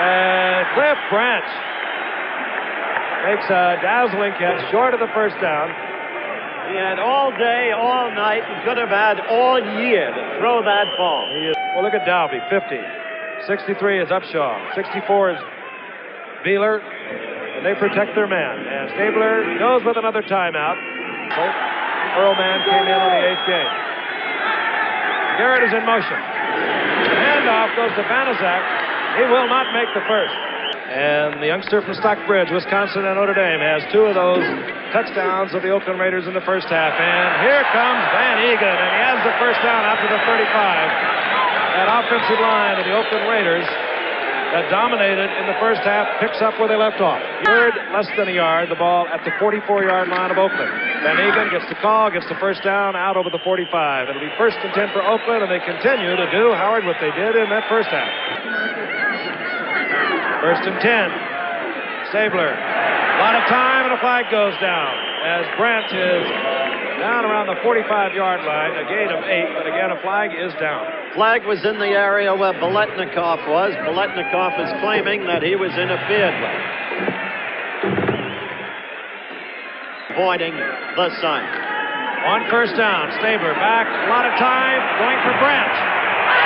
And Cliff Branch makes a dazzling catch short of the first down. He had all day, all night, and could have had all year to throw that ball. Well, look at Dalby, 50. 63 is Upshaw. 64 is Beeler. And they protect their man. And Stabler goes with another timeout. So Earlman came in on the 8th game. Garrett is in motion. The handoff goes to Banaszak. He will not make the first. And the youngster from Stockbridge, Wisconsin and Notre Dame has 2 of those touchdowns of the Oakland Raiders in the first half. And here comes Van Egan, and he has the first down after the 35. That offensive line of the Oakland Raiders that dominated in the first half picks up where they left off. Third, less than a yard, the ball at the 44-yard line of Oakland. Van Egan gets the call, gets the first down, out over the 45. It'll be 1st and 10 for Oakland, and they continue to do, Howard, what they did in that first half. 1st and 10. Stabler. A lot of time, and a flag goes down as Branch is down around the 45-yard line, a gain of 8, but again, a flag is down. Flag was in the area where Biletnikoff was. Biletnikoff is claiming that he was interfered with. Avoiding the sign. On first down, Stabler back, a lot of time, going for Branch.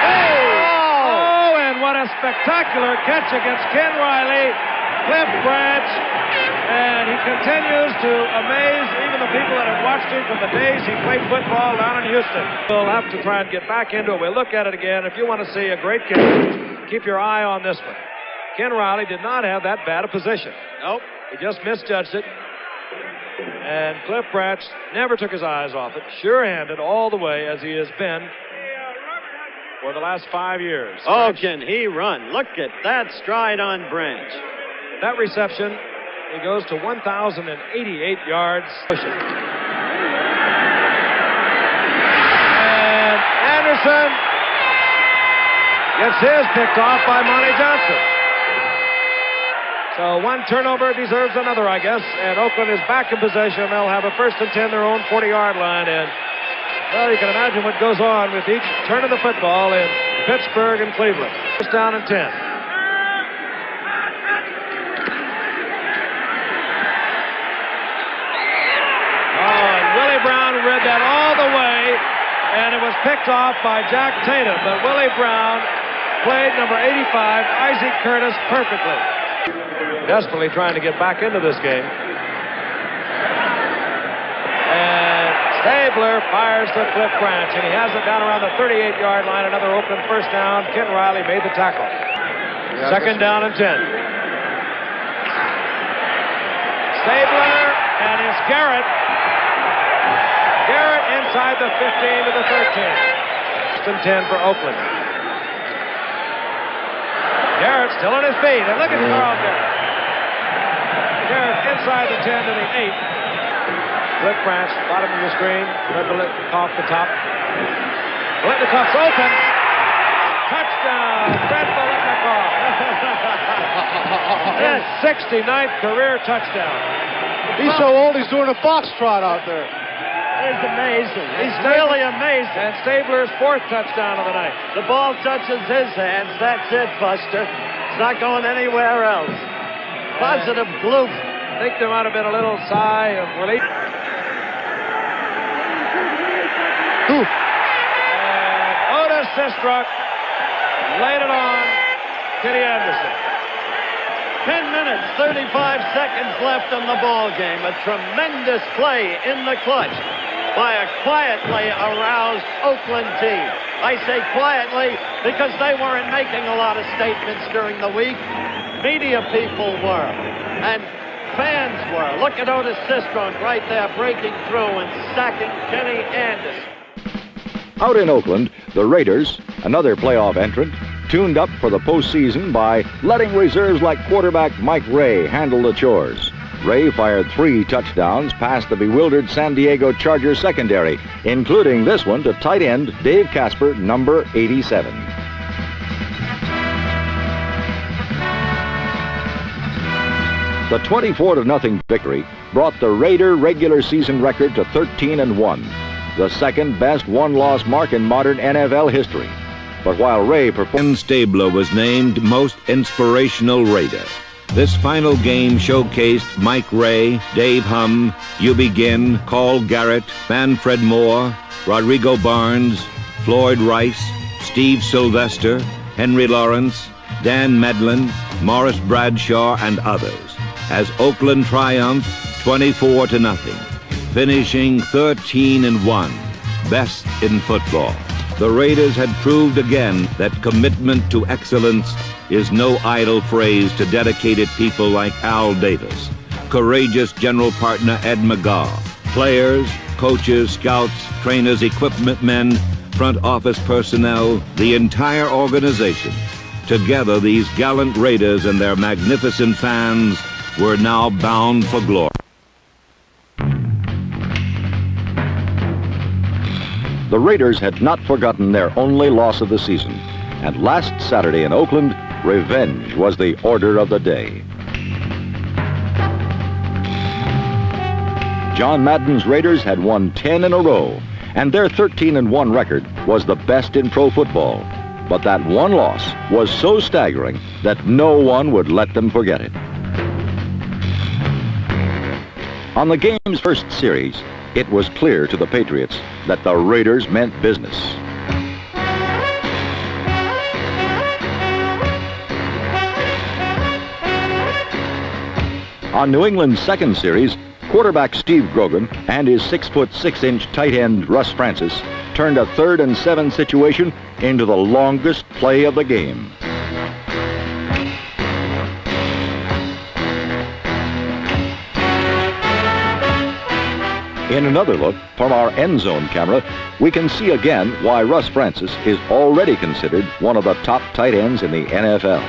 Oh, and what a spectacular catch against Ken Riley. Cliff Branch, and he continues to amaze even the people that have watched him from the days he played football down in Houston. We'll have to try and get back into it. We'll look at it again. If you want to see a great catch, keep your eye on this one. Ken Riley did not have that bad a position. Nope. He just misjudged it. And Cliff Branch never took his eyes off it. Sure-handed all the way as he has been for the last 5 years. Oh, can he run? Look at that stride on Branch. That reception, he goes to 1,088 yards. And Anderson gets his picked off by Monty Johnson. So one turnover deserves another, I guess. And Oakland is back in possession. They'll have a 1st and 10, their own 40-yard line. And, well, you can imagine what goes on with each turn of the football in Pittsburgh and Cleveland. 1st down and 10. Brown read that all the way, and it was picked off by Jack Tatum. But Willie Brown played number 85, Isaac Curtis, perfectly. Desperately trying to get back into this game. And Stabler fires to Cliff Branch, and he has it down around the 38-yard line. Another Oakland first down. Ken Riley made the tackle. Yeah, 2nd down and 10. Stabler, and it's Garrett. Garrett inside the 15 to the 13. 1st and 10 for Oakland. Garrett still on his feet. And look at Carl Garrett. Garrett inside the 10 to the 8. Cliff Branch, bottom of the screen. Biletnikoff the top. Biletnikoff's open. Touchdown, Fred Biletnikoff. His 69th career touchdown. He's so old, he's doing a foxtrot out there. He's amazing. He's really amazing. And Stabler's 4th touchdown of the night. The ball touches his hands. That's it, Buster. It's not going anywhere else. Positive glue. I think there might have been a little sigh of relief. And Otis Sistrunk laid it on Kenny Anderson. 10 minutes, 35 seconds left in the ball game. A tremendous play in the clutch by a quietly aroused Oakland team. I say quietly because they weren't making a lot of statements during the week. Media people were, and fans were. Look at Otis Sistrunk right there breaking through and sacking Kenny Anderson. Out in Oakland, the Raiders, another playoff entrant, tuned up for the postseason by letting reserves like quarterback Mike Ray handle the chores. Ray fired 3 touchdowns past the bewildered San Diego Chargers secondary, including this one to tight end Dave Casper, number 87. The 24-0 victory brought the Raider regular season record to 13-1, the second best one-loss mark in modern NFL history. But while Ray performed... Ken Stabler was named Most Inspirational Raider. This final game showcased Mike Ray, Dave Hum, You Begin, Carl Garrett, Manfred Moore, Rodrigo Barnes, Floyd Rice, Steve Sylvester, Henry Lawrence, Dan Medlin, Morris Bradshaw, and others, as Oakland triumphed 24-0, finishing 13-1, best in football. The Raiders had proved again that commitment to excellence is no idle phrase to dedicated people like Al Davis, courageous general partner Ed McGaw, players, coaches, scouts, trainers, equipment men, front office personnel, the entire organization. Together, these gallant Raiders and their magnificent fans were now bound for glory. The Raiders had not forgotten their only loss of the season, and last Saturday in Oakland, revenge was the order of the day. John Madden's Raiders had won 10 in a row, and their 13-1 record was the best in pro football. But that one loss was so staggering that no one would let them forget it. On the game's first series, it was clear to the Patriots that the Raiders meant business. On New England's second series, quarterback Steve Grogan and his 6'6" tight end Russ Francis turned a 3rd and 7 situation into the longest play of the game. In another look from our end zone camera, we can see again why Russ Francis is already considered one of the top tight ends in the NFL.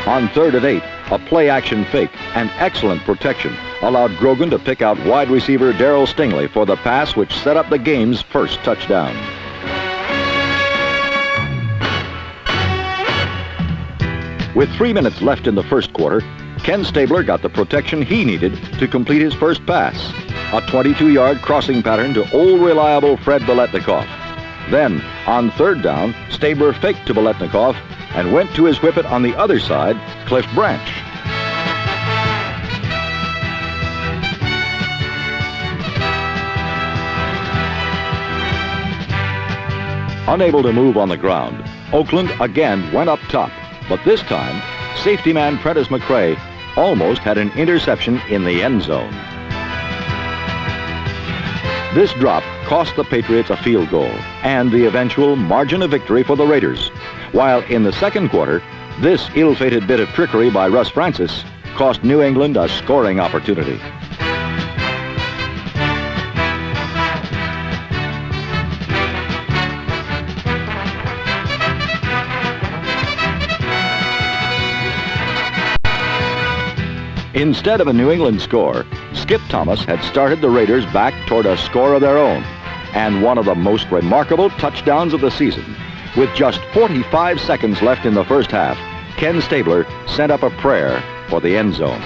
On 3rd and 8, a play-action fake and excellent protection allowed Grogan to pick out wide receiver Darryl Stingley for the pass which set up the game's first touchdown. With 3 minutes left in the first quarter, Ken Stabler got the protection he needed to complete his first pass, a 22-yard crossing pattern to old reliable Fred Biletnikoff. Then, on 3rd down, Stabler faked to Biletnikoff and went to his whippet on the other side, Cliff Branch. Unable to move on the ground, Oakland again went up top, but this time, safety man Prentice McRae almost had an interception in the end zone. This drop cost the Patriots a field goal and the eventual margin of victory for the Raiders, while in the second quarter, this ill-fated bit of trickery by Russ Francis cost New England a scoring opportunity. Instead of a New England score, Skip Thomas had started the Raiders back toward a score of their own and one of the most remarkable touchdowns of the season. With just 45 seconds left in the first half, Ken Stabler sent up a prayer for the end zone.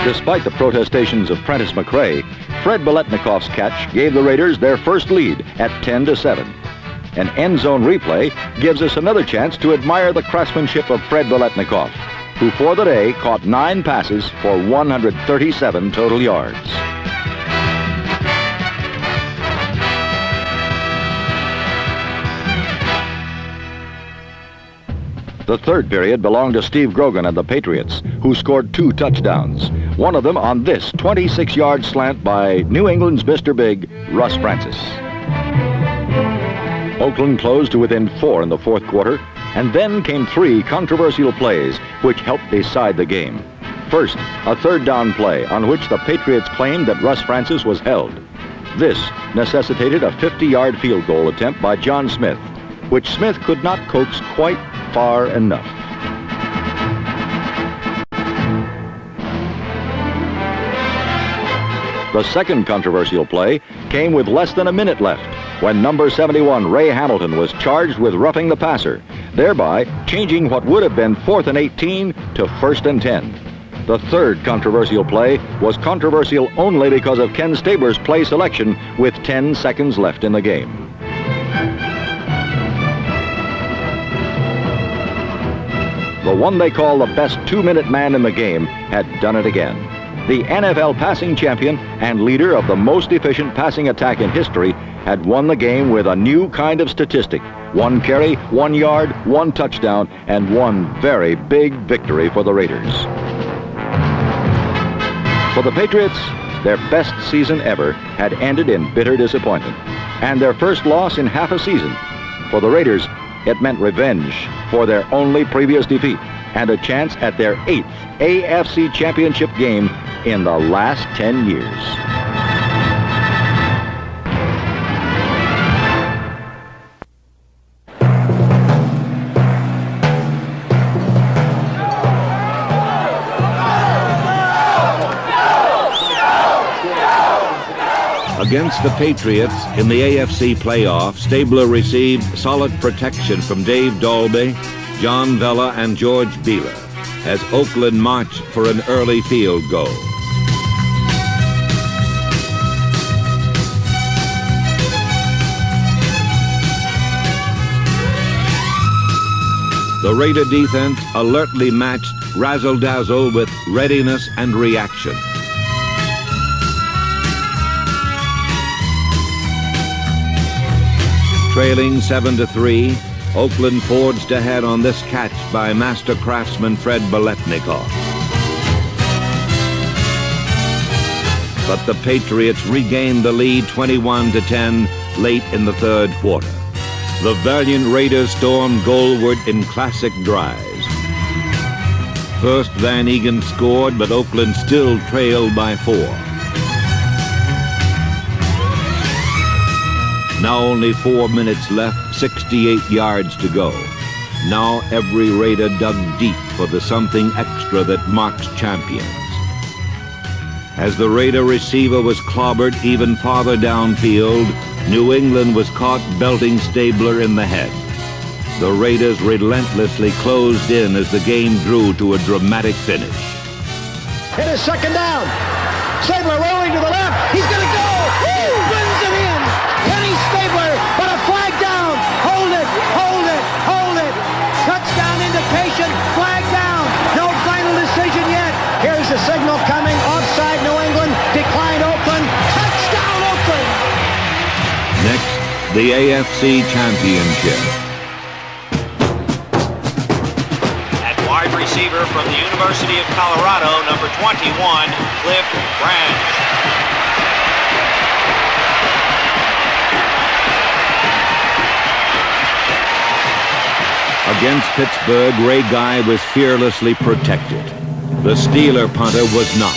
Despite the protestations of Prentice McRae, Fred Biletnikoff's catch gave the Raiders their first lead at 10-7. An end zone replay gives us another chance to admire the craftsmanship of Fred Biletnikoff, who for the day caught 9 passes for 137 total yards. The third period belonged to Steve Grogan and the Patriots, who scored 2 touchdowns, one of them on this 26-yard slant by New England's Mr. Big, Russ Francis. Oakland closed to within 4 in the fourth quarter, and then came 3 controversial plays which helped decide the game. First, a 3rd down play on which the Patriots claimed that Russ Francis was held. This necessitated a 50-yard field goal attempt by John Smith, which Smith could not coax quite far enough. The second controversial play came with less than a minute left, when number 71, Ray Hamilton, was charged with roughing the passer, thereby changing what would have been 4th and 18 to 1st and 10. The third controversial play was controversial only because of Ken Stabler's play selection with 10 seconds left in the game. The one they call the best 2-minute man in the game had done it again. The NFL passing champion and leader of the most efficient passing attack in history had won the game with a new kind of statistic. 1 carry, 1 yard, 1 touchdown, and 1 very big victory for the Raiders. For the Patriots, their best season ever had ended in bitter disappointment, and their first loss in half a season. For the Raiders, it meant revenge for their only previous defeat and a chance at their 8th AFC Championship game in the last 10 years. Against the Patriots in the AFC playoff, Stabler received solid protection from Dave Dalby, John Vella, and George Beeler as Oakland marched for an early field goal. The Raider defense alertly matched razzle-dazzle with readiness and reaction. Trailing 7-3, Oakland forged ahead on this catch by master craftsman Fred Biletnikoff. But the Patriots regained the lead 21-10 late in the third quarter. The valiant Raiders stormed goalward in classic drives. First, Van Egan scored, but Oakland still trailed by 4. Now only 4 minutes left, 68 yards to go. Now every Raider dug deep for the something extra that marks champions. As the Raider receiver was clobbered even farther downfield, New England was caught belting Stabler in the head. The Raiders relentlessly closed in as the game drew to a dramatic finish. It is second down. Stabler rolling to the left. He's going to go. Woo! Wins it in. Kenny Stabler, but a flag down. Hold it, hold it, hold it. Touchdown indication, flag down. No final decision yet. Here's the signal coming. Offside New England, decline Oakland. Touchdown Oakland. Next, the AFC Championship. At wide receiver from the University of Colorado, number 21, Cliff Branch. Against Pittsburgh, Ray Guy was fearlessly protected. The Steeler punter was not,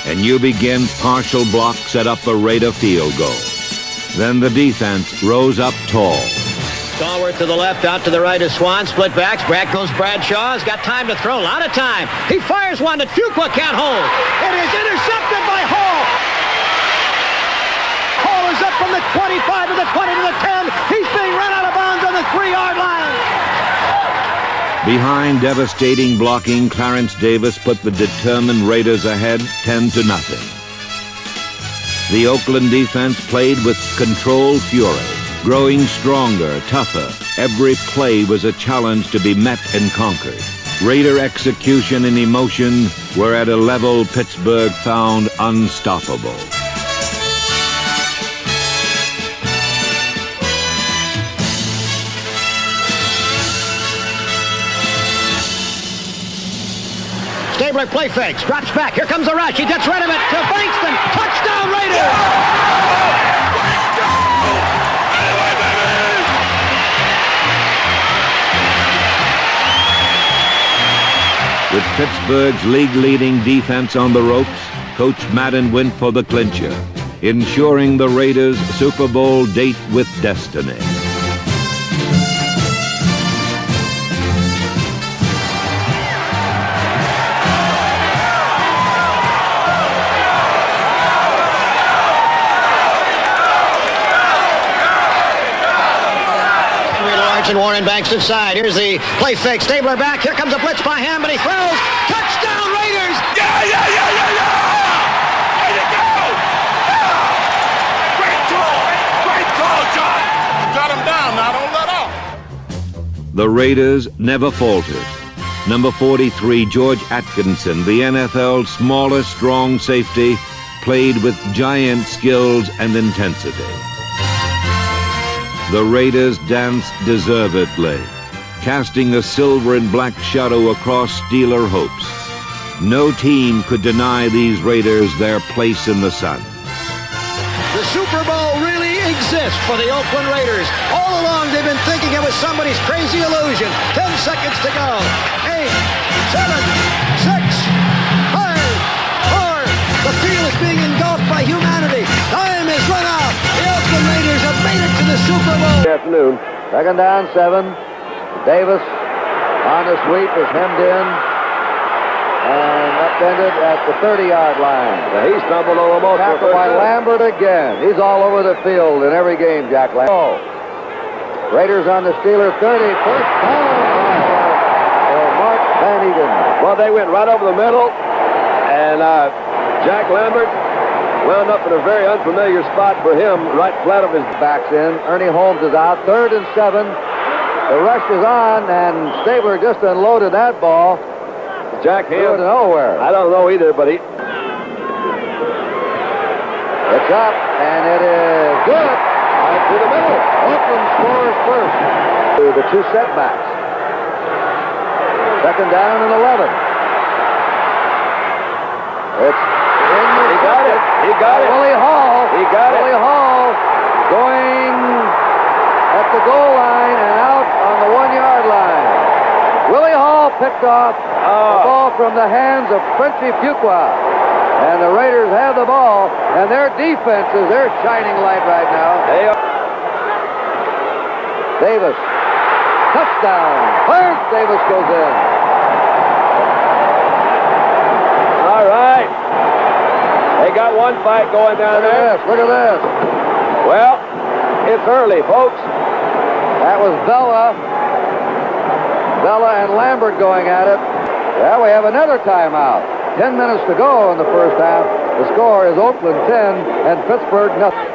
and Hubie Ginn's partial block set up a Raider field goal. Then the defense rose up tall. Stallworth to the left, out to the right is Swan. Split backs. Back goes Bradshaw. He's got time to throw. A lot of time. He fires one that Fuqua can't hold. It is intercepted by Hall. Hall is up from the 25 to the 20 to the 10. He's being run out of bounds on the 3-yard line. Behind devastating blocking, Clarence Davis put the determined Raiders ahead 10-0. The Oakland defense played with controlled fury, growing stronger, tougher. Every play was a challenge to be met and conquered. Raider execution and emotion were at a level Pittsburgh found unstoppable. Stabler play fakes, drops back. Here comes the rush. He gets rid of it to Bankston. Touchdown Raiders! With Pittsburgh's league-leading defense on the ropes, Coach Madden went for the clincher, ensuring the Raiders' Super Bowl date with destiny. Watching Warren Banks inside. Here's the play fake. Stabler back. Here comes a blitz by him, but he throws. Touchdown, Raiders! Yeah! Way to go! Yeah! Great call, John! Shut him down now, don't let up. The Raiders never faltered. Number 43, George Atkinson, the NFL's smallest strong safety, played with giant skills and intensity. The Raiders danced deservedly, casting a silver and black shadow across Steeler hopes. No team could deny these Raiders their place in the sun. The Super Bowl really exists for the Oakland Raiders. All along they've been thinking it was somebody's crazy illusion. 10 seconds to go. 8, 7, 6, 5, 4. The field is being engulfed by humanity. Time is run out. The Oakland Raiders have made it to the Super Bowl. Good afternoon. Second down, 7. Davis on the sweep is hemmed in and upended at the 30-yard line. He stumbled over most. Tackled by Lambert again. He's all over the field in every game, Jack Lambert. Oh. Raiders on the Steeler 30. First down for Mark Van Egan. Well, they went right over the middle, and Jack Lambert wound up in a very unfamiliar spot for him, right flat of his backs in. Ernie Holmes is out. 3rd and 7. The rush is on, and Stabler just unloaded that ball. Jack Ham. Nowhere. I don't know either, but he... It's up, and it is good. Right to the middle. Oakland scores first. The 2 setbacks. Second down and 11. It's in the... He got it. He got it. Willie Hall. He got it. Willie Hall going at the goal line and out on the 1-yard line. Willie Hall picked off the ball from the hands of Frenchy Fuqua. And the Raiders have the ball, and their defense is their shining light right now. Davis. Touchdown. Clarence Davis goes in. All right. They got one fight going down there. Look at this. Well, it's early, folks. That was Bella and Lambert going at it. Yeah, we have another timeout. 10 minutes to go in the first half. The score is Oakland 10 and Pittsburgh nothing.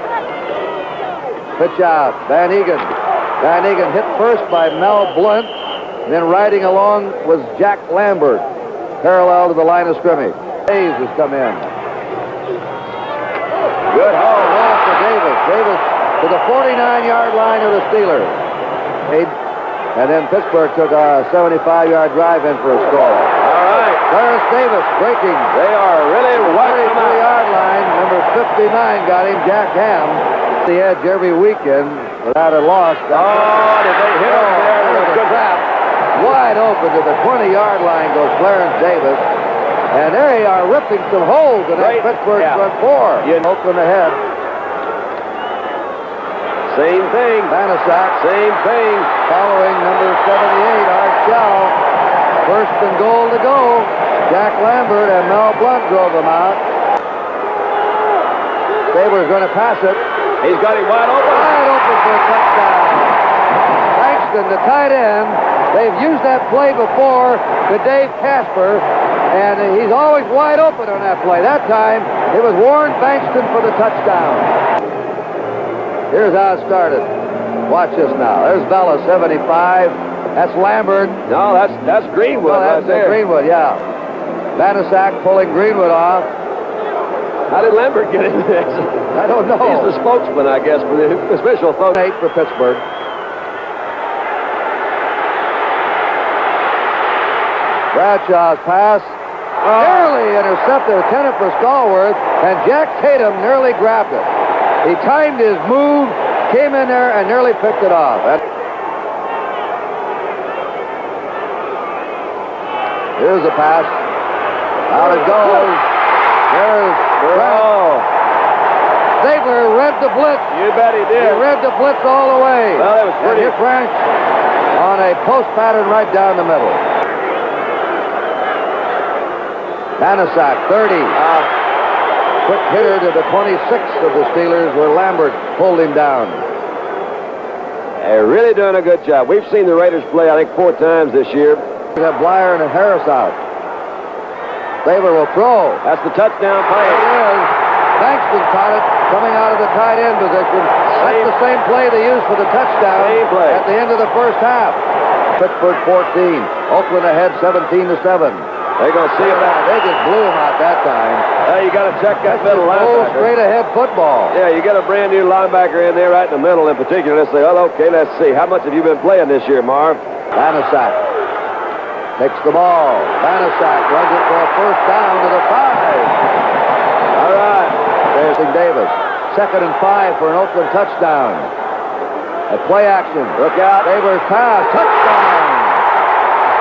Pitch out. Van Egan. Van Egan hit first by Mel Blunt. Then riding along was Jack Lambert, parallel to the line of scrimmage. Hayes has come in. Good haul off for Davis. Davis to the 49-yard line of the Steelers. And then Pittsburgh took a 75-yard drive in for a score. All right. Clarence Davis breaking. They are really wiping him out. 33-yard line. Number 59 got him, Jack Ham. The edge every weekend without a loss. Did they hit him there? That was a trap. Wide open to the 20-yard line goes Clarence Davis. And they are ripping some holes in that Pittsburgh front four. Oakland ahead. Same thing. Manasak. Same thing. Following number 78, Art Shell. First and goal to go. Jack Lambert and Mel Blunt drove them out. Stabler's going to pass it. He's got him wide open. Wide open for a touchdown. Bankston, the tight end. They've used that play before to Dave Casper, and he's always wide open on that play. That time, it was Warren Bankston for the touchdown. Here's how it started. Watch this now. There's Bella, 75. That's Lambert. No, that's Greenwood. Well, that's right there. Greenwood, yeah. Manasak pulling Greenwood off. How did Lambert get in this? I don't know. He's the spokesman, I guess, for the official folks. 8 for Pittsburgh. Bradshaw's pass. Nearly intercepted, intended for Stallworth, and Jack Tatum nearly grabbed it. He timed his move, came in there, and nearly picked it off. Here's the pass. Out it goes. There's Stabler read the blitz. You bet he did. He read the blitz all the way. Well, it was pretty. And hit Branch on a post pattern right down the middle. Manasak, 30. Quick hitter to the 26th of the Steelers where Lambert pulled him down. They're really doing a good job. We've seen the Raiders play, I think, 4 times this year. We have Blyer and Harris out. Stabler will throw. That's the touchdown play. There it is. Bankston caught it coming out of the tight end position. That's the same play they used for the touchdown at the end of the first half. Pittsburgh 14. Oakland ahead 17-7. They're going to see about it. They just blew him out that time. Hey, you got to check that middle linebacker. Straight ahead football. Yeah, you got a brand new linebacker in there right in the middle in particular. Let's say, well, okay, let's see. How much have you been playing this year, Marv? Vanasak takes the ball. Vanasak runs it for a first down to the 5. All right. There's Davis. 2nd and 5 for an Oakland touchdown. A play action. Look out. Stabler's pass. Touchdown.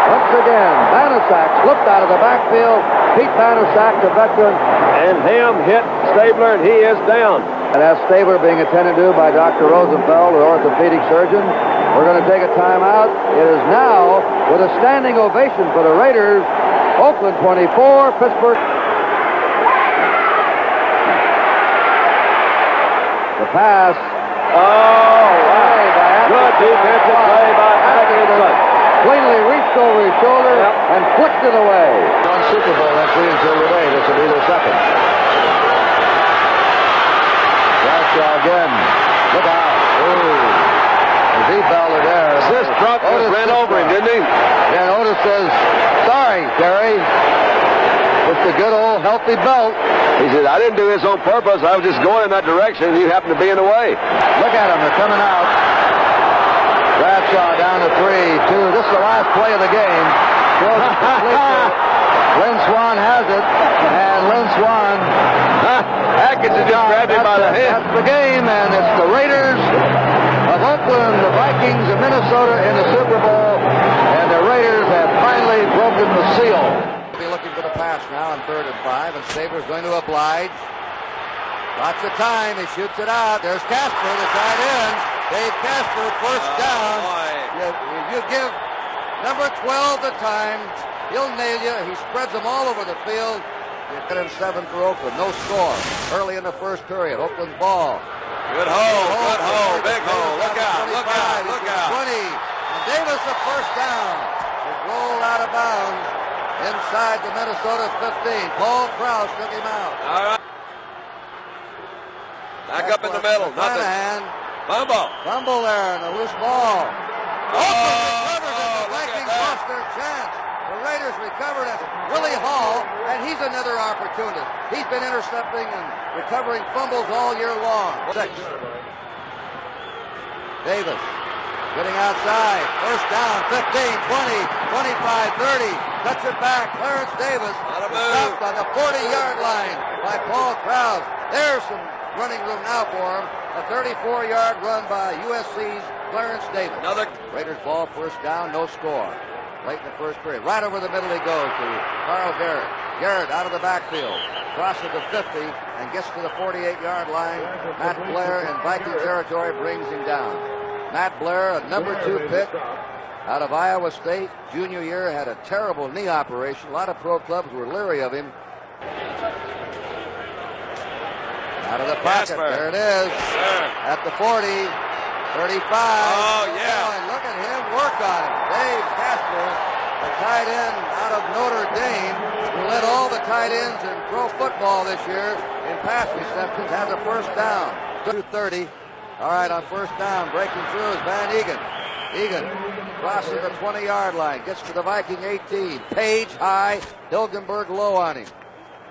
Once again, Vanasak slipped out of the backfield. Pete Vanasak, the veteran. And him hit Stabler, and he is down. And that's Stabler being attended to by Dr. Rosenfeld, the orthopedic surgeon. We're going to take a timeout. It is now, with a standing ovation for the Raiders, Oakland 24, Pittsburgh. The pass. Oh, wow. Good defensive play by Atkinson. Cleanly reached over his shoulder and flicked it away. On Super Bowl entry until today. This will be the second. Bradshaw again. Look out. Ooh. He fell it there. This truck ran over him, didn't he? Yeah, Otis says, sorry, Terry. It's a good old healthy belt. He said, I didn't do this on purpose. I was just going in that direction, and you happened to be in the way. Look at them. They're coming out. Bradshaw down to 3-2. This is the last play of the game. Lynn Swan has it, and Lynn Swan. Atkinson just grabbed him by the hand. That's the game, and it's the Raiders of Oakland, the Vikings of Minnesota in the Super Bowl, and the Raiders have finally broken the seal. Be looking for the pass now on 3rd and 5, and Stabler's going to oblige. Lots of time. He shoots it out. There's Casper, the tight end. Dave Casper, first down. You give number 12 the time, he'll nail you. He spreads them all over the field. You get him 7 for Oakland. No score. Early in the first period. Oakland ball. Good hole. Big hole. Look out. Look out. Look out. 20. And Davis the first down. It rolled out of bounds inside the Minnesota 15. Paul Krause took him out. All right. Back up in the middle. Nothing. Fumble there and a loose ball. Oakland recovered it. The Vikings lost their chance. The Raiders recovered it. Willie Hall, and he's another opportunist. He's been intercepting and recovering fumbles all year long. 6. Davis getting outside. First down, 15, 20, 25, 30. Cuts it back. Clarence Davis stopped on the 40-yard line by Paul Krause. There's some running room now for him. A 34-yard run by USC's Clarence Davis. Raiders ball, first down, no score. Late in the first period. Right over the middle he goes to Carl Garrett. Garrett out of the backfield. Crosses the 50 and gets to the 48-yard line. Matt Blair in Viking territory brings him down. Matt Blair, a number 2 pick out of Iowa State. Junior year, had a terrible knee operation. A lot of pro clubs were leery of him. Out of the pocket. Casper. There it is. At the 40. 35. Oh, yeah. And look at him work on it. Dave Casper, the tight end out of Notre Dame, who led all the tight ends in pro football this year in pass receptions, has a first down. 2:30. All right, on first down, breaking through is Van Egan. Egan crosses the 20-yard line, gets to the Viking 18. Page high, Hilgenberg low on him.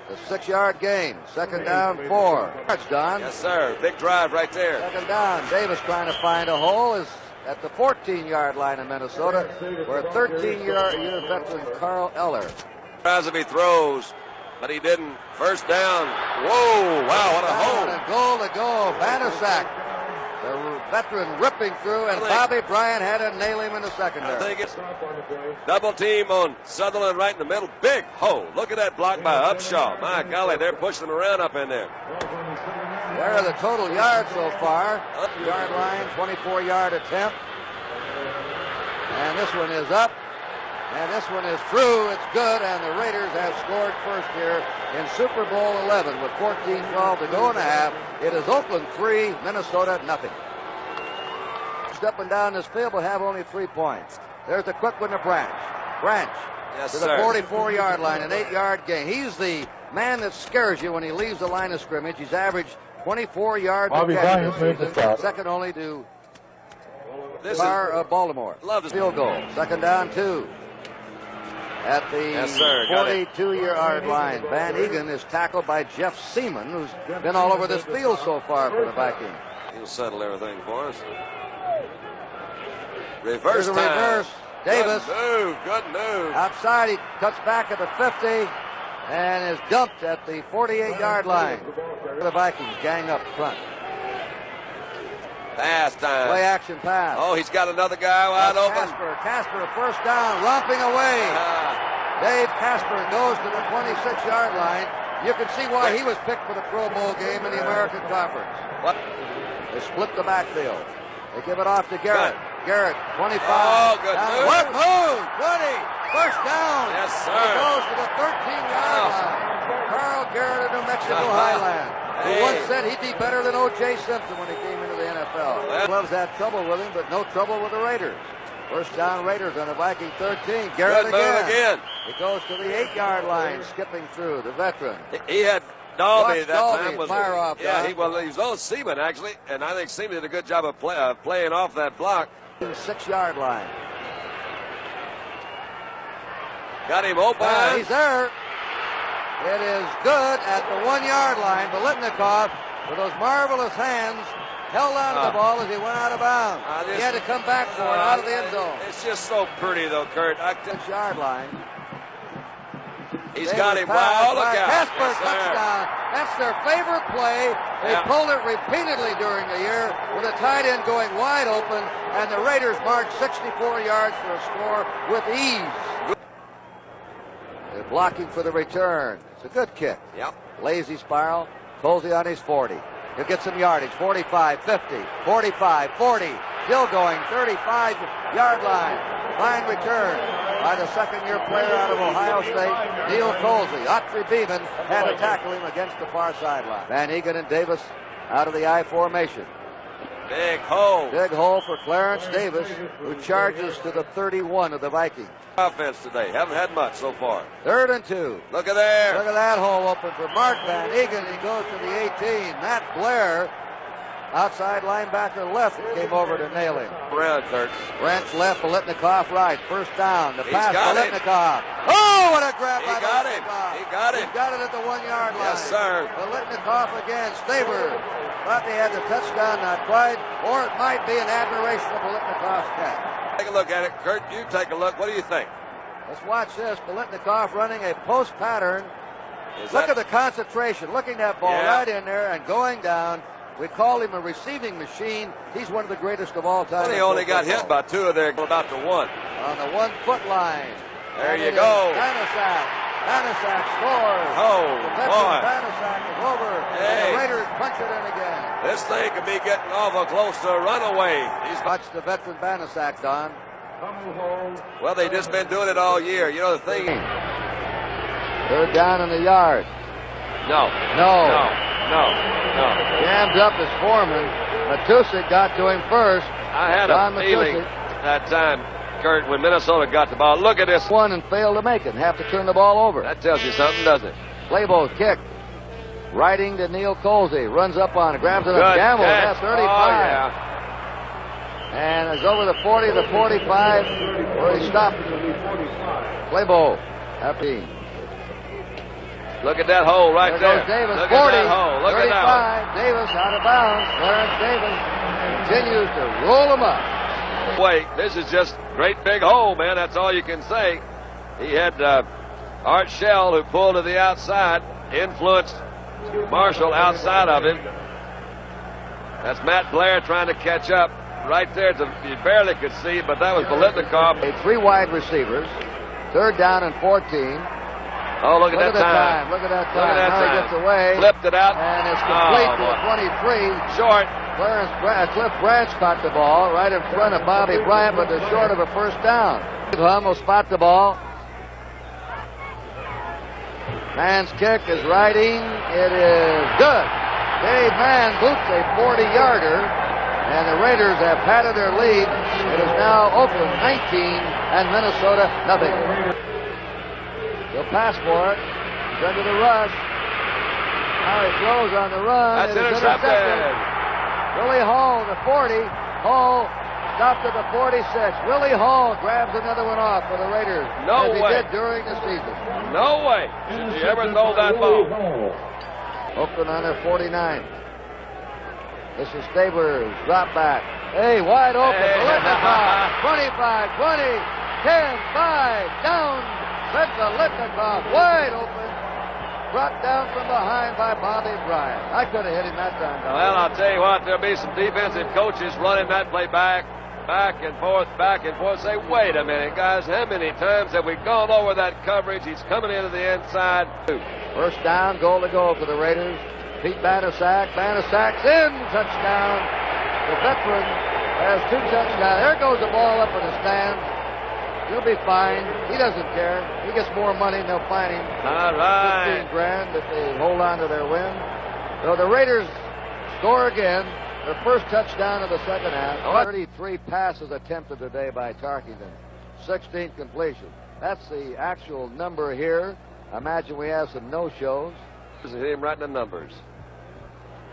The 6-yard gain. Second down, 4. Don. Yes, sir. Big drive right there. Second down. Davis trying to find a hole is at the 14-yard line in Minnesota, where 13-year veteran Carl Eller. Tries if he throws, but he didn't. First down. Whoa! Wow! What a hole! And goal to go. Vanasak, the veteran, ripping through, and Bobby Bryant had to nail him in the secondary. I think it's double team on Sutherland right in the middle. Big hole. Look at that block by Upshaw. My golly, they're pushing him around up in there. There are the total yards so far. Yard line, 24-yard attempt. And this one is up. And this one is through. It's good. And the Raiders have scored first here in Super Bowl 11 with 14-12 to go in the half. It is Oakland 3, Minnesota nothing. Up and down this field will have only 3 points. There's a quick one to Branch. Branch to the 44-yard line, an 8-yard gain. He's the man that scares you when he leaves the line of scrimmage. He's averaged 24 yards a catch this season, second only to Carr of Baltimore. Love his field goal. Second down, 2. At the 42-yard line, Van Egan is tackled by Jeff Seaman, who's been all over this field so far for the Vikings. He'll settle everything for us. Reverse time. Reverse. Davis. Good move. Outside, he cuts back at the 50 and is dumped at the 48-yard line. The Vikings gang up front. Pass time. Play action pass. Oh, he's got another guy wide open. Casper, first down, romping away. Dave Casper goes to the 26-yard line. You can see why he was picked for the Pro Bowl game in the American Conference. They split the backfield. They give it off to Garrett. Garrett, 25. Oh, good move. What move? 20. First down. Yes, sir. He goes to the 13-yard line. Carl Garrett of New Mexico Highland, who once said he'd be better than O.J. Simpson when he came into the NFL. Gloves had trouble with him, but no trouble with the Raiders. First down Raiders on the Viking 13. Garrett again. He goes to the 8-yard line, skipping through, the veteran. He had Dalby that Dalby time. fire off. He was old Seaman, actually, and I think Seaman did a good job of playing off that block. 6-yard line. Got him open. He's there. It is good at the 1-yard line. Biletnikoff, with those marvelous hands, held on to the ball as he went out of bounds. He had to come back for it out of the end zone. It's just so pretty, though, Kurt. 6-yard line. He's got him. Wow, look out. Casper, touchdown. That's their favorite play. They pulled it repeatedly during the year with a tight end going wide open, and the Raiders marched 64 yards for a score with ease. They're blocking for the return. It's a good kick. Yep. Lazy spiral. Colsey on his 40. He'll get some yardage. 45, 50, 45, 40. Still going. 35-yard line. Fine return by the second-year player out of Ohio State, Neil Colsey. Autry Beeman had to tackle him against the far sideline. Van Egan and Davis out of the I formation. Big hole. Big hole for Clarence Davis, who charges to the 31 of the Vikings. Offense today. Haven't had much so far. 3rd and 2. Look at there. Look at that hole open for Mark Van Egan. He goes to the 18. Matt Blair, outside linebacker left, came over to nail him. Branch left, Biletnikoff right. First down. The pass, Biletnikoff. Oh, what a grab by Biletnikoff. He got him. He got it at the 1-yard line. Yes, sir. Biletnikoff again. Staber thought they had the touchdown, not quite. Or it might be an admiration of Biletnikoff's catch. Take a look at it. Kurt, you take a look. What do you think? Let's watch this. Biletnikoff running a post pattern. Look at the concentration. Looking that ball right in there and going down. We call him a receiving machine. He's one of the greatest of all time. Well, he only got hit by 2 of their about to 1. On the 1-foot line. There you go. Banaszak scores. Oh, boy. Banaszak is over. And the Raiders punch it in again. This thing could be getting awful close to a runaway. Watch the veteran Banaszak, Don. Well, they've just been doing it all year. You know the thing. 3rd down in the yard. No. Jammed up his foreman. Matusik got to him first. I had a feeling that time, Kurt, when Minnesota got the ball. Look at this. One and failed to make it. Have to turn the ball over. That tells you something, doesn't it? Flabo's kick. Riding to Neil Colsey. Runs up on it. Grabs it up. Gamble. That's 35. Oh, yeah. And is over the 40, the 45, where he stopped. Flabo. Happy. Look at that hole right there. Goes Davis. Look 40, at that hole. Look 35. at that. Davis out of bounds. Clarence Davis continues to roll him up. Wait, this is just great big hole, man. That's all you can say. He had Art Shell, who pulled to the outside, influenced Marshall outside of him. That's Matt Blair trying to catch up. Right there, you barely could see, but that was Biletnikoff. 3 wide receivers. 3rd down and 14. Oh, look at that time. Look at that time. Now he gets away. Flipped it out. And it's complete to the 23. Short. Cliff Branch caught the ball right in front of Bobby Bryant, but they're short of a first down. Hum will spot the ball. Mann's kick is riding. It is good. Dave Mann boots a 40-yarder. and the Raiders have padded their lead. It is now Oakland 19 and Minnesota nothing. He'll pass for it. He's under the rush. Now he throws on the run. That's intercepted. Willie Hall, the 40. Hall stopped at the 46. Willie Hall grabs another one off for the Raiders. No as he way. did during the season. No way. Did you ever throw that ball? Oakland on their 49. This is Stabler's drop back. Hey, wide open. Litnikoff. 25, 20, 10, 5. Down. Litnikoff. Wide open. Brought down from behind by Bobby Bryant. I could have hit him that time. Well, I'll tell you what, there'll be some defensive coaches running that play back and forth. Say, wait a minute, guys, how many times have we gone over that coverage? He's coming into the inside. First down, goal to go for the Raiders. Pete Banaszak. Banaszak's in. Touchdown. The veteran has 2 touchdowns. There goes the ball up in the stands. He'll be fine. He doesn't care. He gets more money and they'll fine him. All right. 15 grand if they hold on to their win. So the Raiders score again. Their first touchdown of the second half. 33 passes attempted today by Tarkington. 16 completions. That's the actual number here. I imagine we have some no-shows. This is him writing the numbers.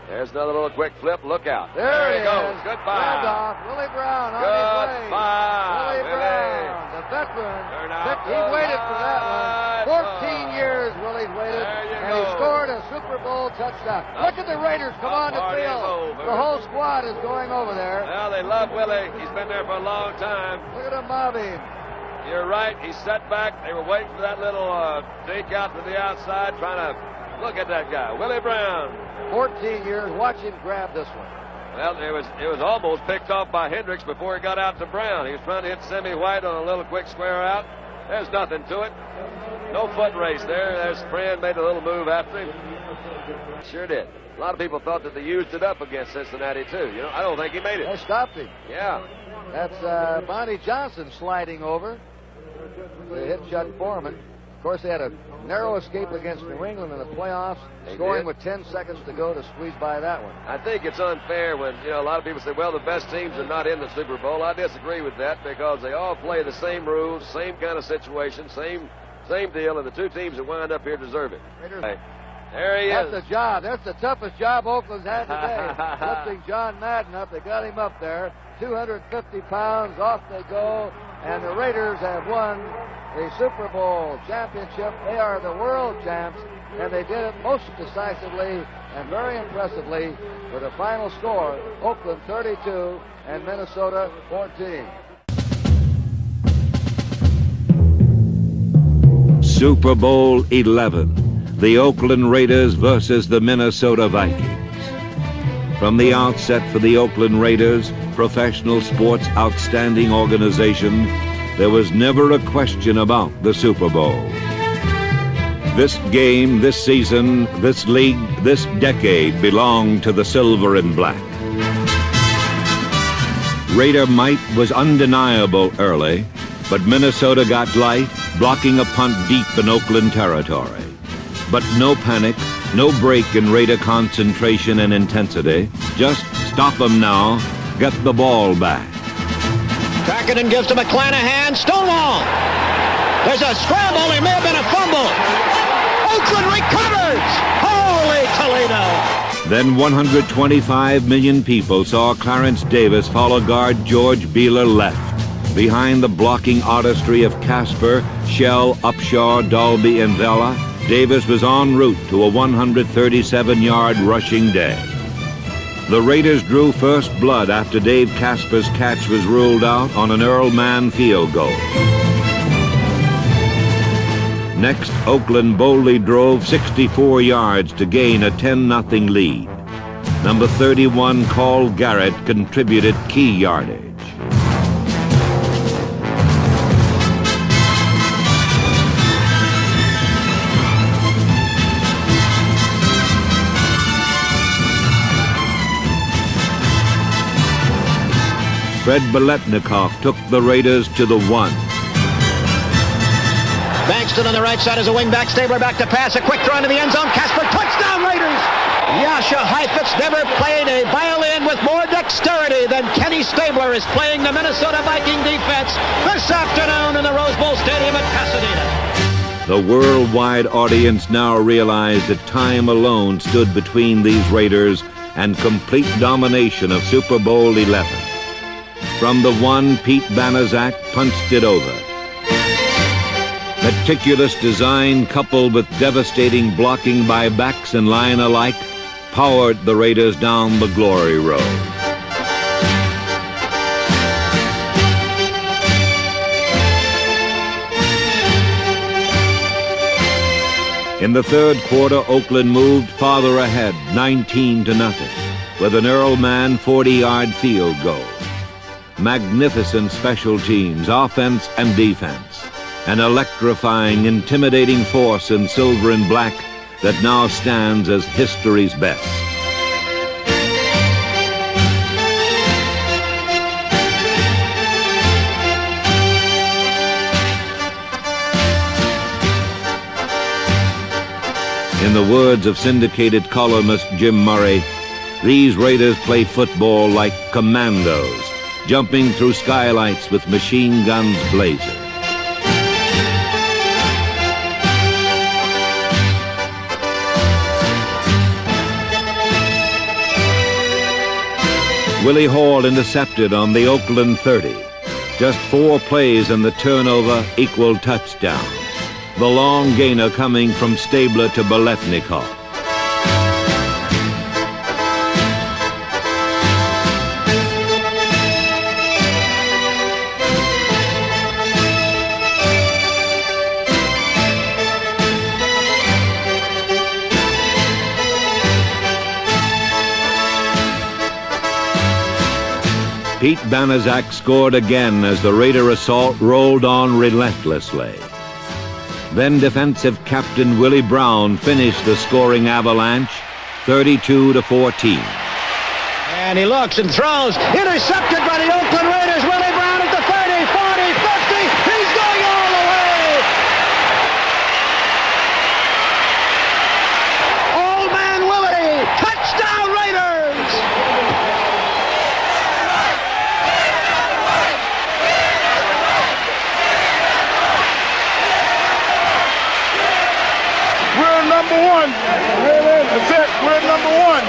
There's another little quick flip. Look out. There he goes. Goodbye. Goodbye. Off. Willie Brown on his way. Goodbye. Willie Brown, the veteran. He waited for that one. 14 years Willie's waited, and he scored a Super Bowl touchdown. Look at the Raiders come on the field. The whole squad is going over there. Well, they love Willie. He's been there for a long time. Look at him mobbing. You're right. He sat back. They were waiting for that little dink out to the outside, trying to look at that guy, Willie Brown. 14 years. Watch him grab this one. Well, it was almost picked off by Hendricks before he got out to Brown. He was trying to hit Semi White on a little quick square out. There's nothing to it. No foot race there. There's Fran made a little move after him. Sure did. A lot of people thought that they used it up against Cincinnati, too. You know, I don't think he made it. They stopped him. Yeah. That's Bonnie Johnson sliding over. They hit Chuck Foreman. Of course, they had a narrow escape against New England in the playoffs, scoring with 10 seconds to go to squeeze by that one. I think it's unfair when, you know, a lot of people say, well, the best teams are not in the Super Bowl. I disagree with that because they all play the same rules, same kind of situation, same deal, and the 2 teams that wind up here deserve it. There he is. That's the job. That's the toughest job Oakland's had today. Lifting John Madden up. They got him up there. 250 pounds. Off they go. And the Raiders have won the Super Bowl championship. They are the world champs, and they did it most decisively and very impressively with a final score, Oakland 32 and Minnesota 14. Super Bowl 11, the Oakland Raiders versus the Minnesota Vikings. From the outset for the Oakland Raiders, professional sports outstanding organization, there was never a question about the Super Bowl. This game, this season, this league, this decade belonged to the silver and black. Raider might was undeniable early, but Minnesota got life, blocking a punt deep in Oakland territory. But no panic, no break in Raider concentration and intensity. Just stop them now, get the ball back. Tarkington gives to McClanahan. Stonewall. There's a scramble. There may have been a fumble. Oakland recovers. Holy Toledo. Then 125 million people saw Clarence Davis follow guard George Beeler left. Behind the blocking artistry of Casper, Shell, Upshaw, Dalby, and Vela, Davis was en route to a 137-yard rushing day. The Raiders drew first blood after Dave Casper's catch was ruled out on an Earl Mann field goal. Next, Oakland boldly drove 64 yards to gain a 10-0 lead. Number 31, Carl Garrett, contributed key yardage. Fred Biletnikoff took the Raiders to the 1. Bankston on the right side as a wing back. Stabler back to pass. A quick throw into the end zone. Casper, touchdown Raiders! Yasha Heifetz never played a violin with more dexterity than Kenny Stabler is playing the Minnesota Viking defense this afternoon in the Rose Bowl Stadium at Pasadena. The worldwide audience now realized that time alone stood between these Raiders and complete domination of Super Bowl XI. From the one, Pete Banaszak punched it over. Meticulous design coupled with devastating blocking by backs and line alike powered the Raiders down the glory road. In the third quarter, Oakland moved farther ahead, 19-0, with an Earl Mann 40-yard field goal. Magnificent special teams, offense and defense. An electrifying, intimidating force in silver and black that now stands as history's best. In the words of syndicated columnist Jim Murray, these Raiders play football like commandos, jumping through skylights with machine guns blazing. Willie Hall intercepted on the Oakland 30. Just 4 plays and the turnover equaled touchdown. The long gainer coming from Stabler to Biletnikoff. Pete Banaszak scored again as the Raider assault rolled on relentlessly. Then defensive captain Willie Brown finished the scoring avalanche, 32-14. And he looks and throws, intercepted by the Oakland Raiders. Willie Brown at the 30, 40, 50. He's going all the way. Old man Willie, touchdown Raiders. We're number one. That's it. We're number one.